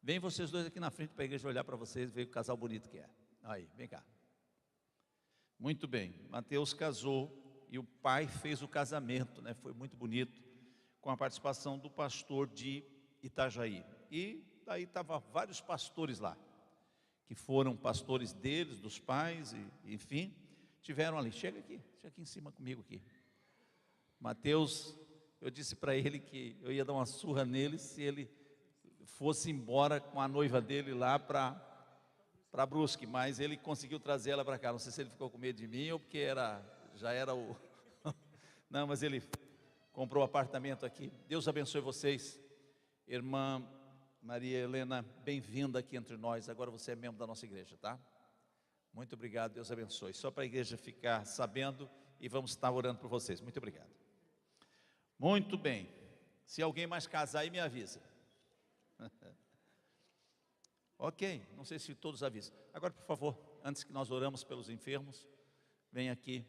Vem vocês dois aqui na frente para a igreja olhar para vocês e ver o casal bonito que é. Aí, vem cá. Muito bem, Mateus casou e o pai fez o casamento, né? Foi muito bonito, com a participação do pastor de Itajaí. E daí estavam vários pastores lá, que foram pastores deles, dos pais, e enfim, tiveram ali. Chega aqui em cima comigo aqui. Mateus, eu disse para ele que eu ia dar uma surra nele se ele fosse embora com a noiva dele lá para Brusque, mas ele conseguiu trazer ela para cá. Não sei se ele ficou com medo de mim ou porque já era o... Não, mas ele comprou apartamento aqui. Deus abençoe vocês. Irmã Maria Helena, bem-vinda aqui entre nós. Agora você é membro da nossa igreja, tá? Muito obrigado, Deus abençoe. Só para a igreja ficar sabendo, e vamos estar orando por vocês. Muito obrigado. Muito bem. Se alguém mais casar aí, me avisa. Ok, não sei se todos avisam. Agora, por favor, antes que nós oramos pelos enfermos, vem aqui.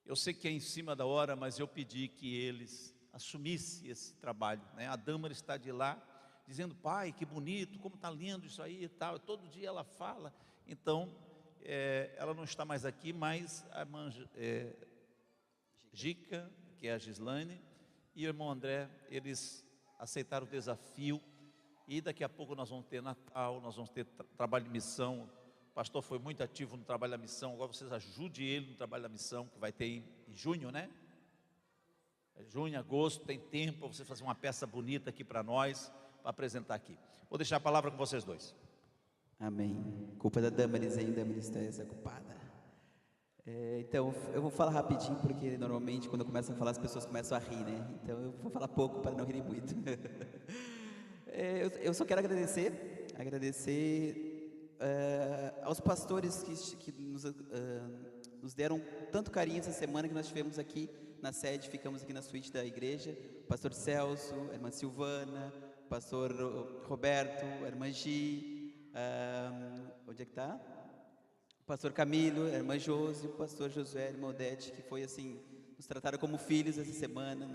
Eu sei que é em cima da hora, mas eu pedi que eles assumissem esse trabalho, né? A Dâmara está de lá, dizendo: pai, que bonito, como está lindo isso aí e tal. Todo dia ela fala. Então, ela não está mais aqui, mas a irmã Gica, que é a Gislane, e o irmão André, eles aceitaram o desafio, e daqui a pouco nós vamos ter Natal, nós vamos ter trabalho de missão. O pastor foi muito ativo no trabalho da missão, agora vocês ajudem ele no trabalho da missão, que vai ter em junho, né? Junho, agosto, tem tempo para você fazer uma peça bonita aqui para nós, para apresentar aqui. Vou deixar a palavra com vocês dois. Amém. Culpa da Damaris ainda, a Damaris está desocupada. Então, eu vou falar rapidinho, porque normalmente quando eu começo a falar as pessoas começam a rir, né? Então eu vou falar pouco para não rir muito. Eu só quero agradecer aos pastores que nos deram tanto carinho essa semana que nós tivemos aqui na sede, ficamos aqui na suíte da igreja. Pastor Celso, a irmã Silvana, pastor Roberto, a irmã Gi, onde é que está? Pastor Camilo, a irmã Josi, o pastor Josué, a irmã Odete, que foi assim, nos trataram como filhos essa semana,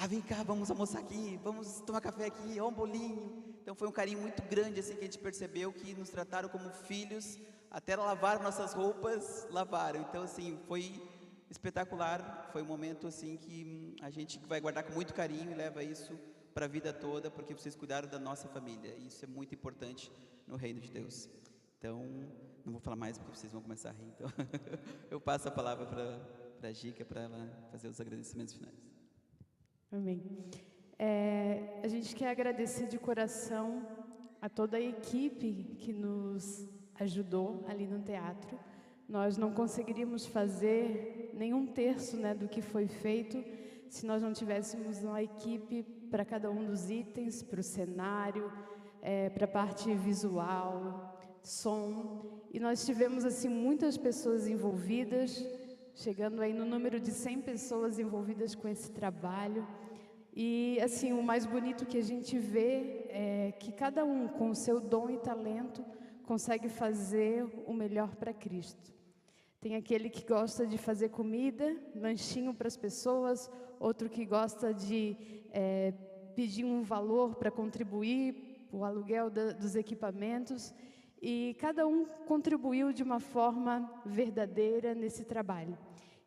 vem cá, vamos almoçar aqui, vamos tomar café aqui, um bolinho. Então foi um carinho muito grande assim que a gente percebeu, que nos trataram como filhos, até lavar nossas roupas, lavaram. Então assim, foi espetacular, foi um momento assim que a gente vai guardar com muito carinho e leva isso para a vida toda, porque vocês cuidaram da nossa família, e isso é muito importante no reino de Deus. Então, não vou falar mais porque vocês vão começar a rir, então eu passo a palavra para a Gica, para ela fazer os agradecimentos finais. Amém. A gente quer agradecer de coração a toda a equipe que nos ajudou ali no teatro. Nós não conseguiríamos fazer nenhum terço, né, do que foi feito se nós não tivéssemos uma equipe para cada um dos itens, para o cenário, para a parte visual, som, e nós tivemos assim muitas pessoas envolvidas, chegando aí no número de 100 pessoas envolvidas com esse trabalho. E assim, o mais bonito que a gente vê é que cada um com o seu dom e talento consegue fazer o melhor para Cristo. Tem aquele que gosta de fazer comida, lanchinho para as pessoas, outro que gosta de pedir um valor para contribuir para o aluguel dos equipamentos. E cada um contribuiu de uma forma verdadeira nesse trabalho.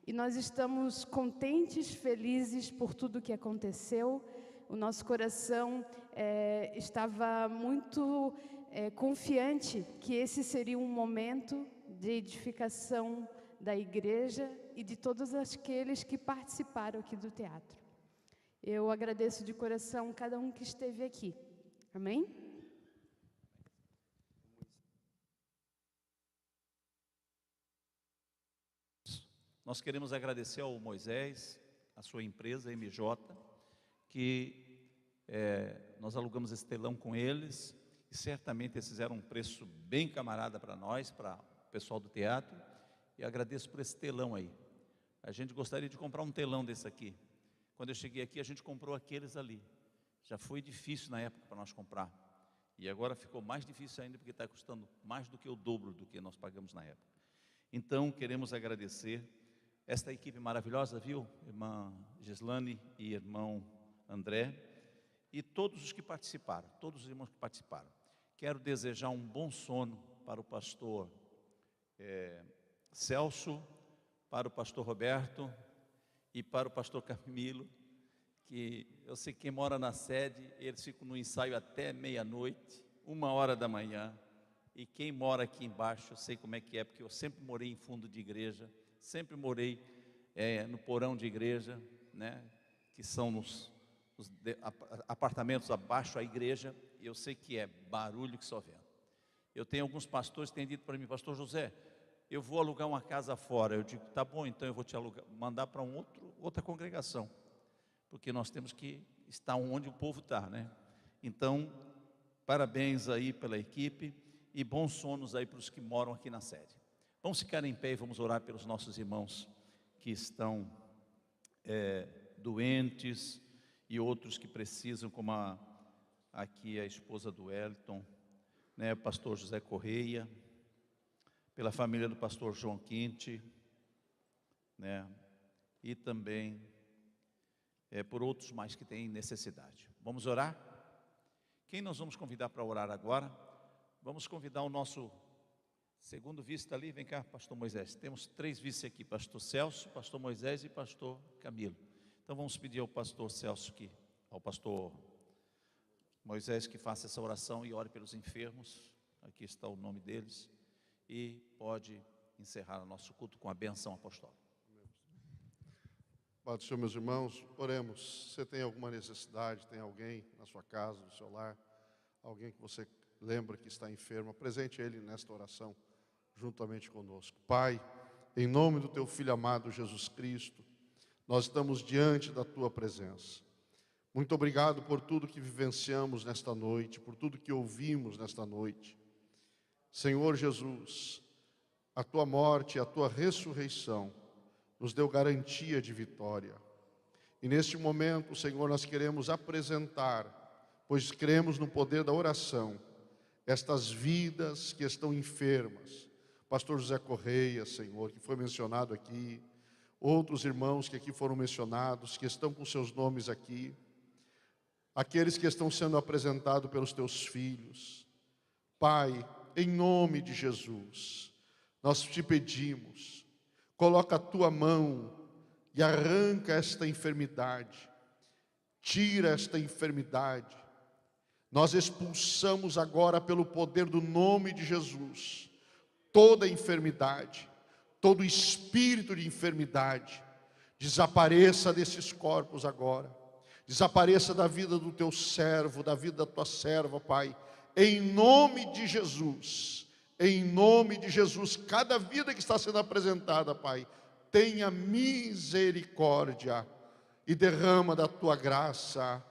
E nós estamos contentes, felizes por tudo que aconteceu. O nosso coração estava muito confiante que esse seria um momento de edificação da igreja e de todos aqueles que participaram aqui do teatro. Eu agradeço de coração cada um que esteve aqui. Amém? Nós queremos agradecer ao Moisés, a sua empresa, MJ, que nós alugamos esse telão com eles, e certamente eles fizeram um preço bem camarada para nós, para o pessoal do teatro, e agradeço por esse telão aí. A gente gostaria de comprar um telão desse aqui. Quando eu cheguei aqui, a gente comprou aqueles ali. Já foi difícil na época para nós comprar, e agora ficou mais difícil ainda, porque está custando mais do que o dobro do que nós pagamos na época. Então, queremos agradecer esta equipe maravilhosa, viu? Irmã Gislane e irmão André, e todos os que participaram, todos os irmãos que participaram. Quero desejar um bom sono para o pastor Celso, para o pastor Roberto e para o pastor Camilo, que eu sei que quem mora na sede, eles ficam no ensaio até meia-noite, 1h da manhã, e quem mora aqui embaixo, eu sei como é que é, porque eu sempre morei em fundo de igreja, sempre morei no porão de igreja, né, que são nos apartamentos abaixo da igreja, e eu sei que é barulho que só vento. Eu tenho alguns pastores que têm dito para mim: pastor José, eu vou alugar uma casa fora. Eu digo: tá bom, então eu vou te mandar para outra congregação, porque nós temos que estar onde o povo está, né? Então, parabéns aí pela equipe e bons sonos aí para os que moram aqui na sede. Vamos ficar em pé e vamos orar pelos nossos irmãos que estão doentes e outros que precisam, como aqui a esposa do Wellington, né, pastor José Correia, pela família do pastor João Quinte, né, e também por outros mais que têm necessidade. Vamos orar? Quem nós vamos convidar para orar agora? Vamos convidar o nosso segundo vice, está ali, vem cá, pastor Moisés. Temos 3 vices aqui, pastor Celso, pastor Moisés e pastor Camilo. Então Então vamos pedir ao pastor Celso, ao pastor Moisés, que faça essa oração e ore pelos enfermos. Aqui está o nome deles. E pode encerrar o nosso culto com a benção apostólica. Pai do Senhor, meus irmãos, oremos. Você tem alguma necessidade, tem alguém na sua casa, no seu lar, alguém que você lembra que está enfermo, apresente ele nesta oração, juntamente conosco. Pai, em nome do Teu Filho amado Jesus Cristo, nós estamos diante da Tua presença. Muito obrigado por tudo que vivenciamos nesta noite, por tudo que ouvimos nesta noite. Senhor Jesus, a Tua morte e a Tua ressurreição nos deu garantia de vitória. E neste momento, Senhor, nós queremos apresentar, pois cremos no poder da oração, estas vidas que estão enfermas. Pastor José Correia, Senhor, que foi mencionado aqui, outros irmãos que aqui foram mencionados, que estão com seus nomes aqui, aqueles que estão sendo apresentados pelos Teus filhos. Pai, em nome de Jesus, nós te pedimos, coloca a Tua mão e arranca esta enfermidade, tira esta enfermidade. Nós expulsamos agora pelo poder do nome de Jesus, toda enfermidade, todo espírito de enfermidade, desapareça desses corpos agora, desapareça da vida do Teu servo, da vida da Tua serva, Pai, em nome de Jesus. Em nome de Jesus, cada vida que está sendo apresentada, Pai, tenha misericórdia e derrama da Tua graça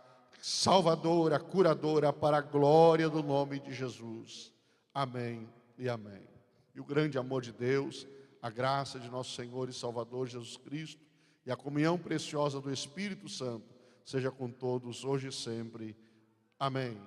salvadora, curadora, para a glória do nome de Jesus. Amém e amém. E o grande amor de Deus, a graça de nosso Senhor e Salvador Jesus Cristo e a comunhão preciosa do Espírito Santo seja com todos hoje e sempre. Amém.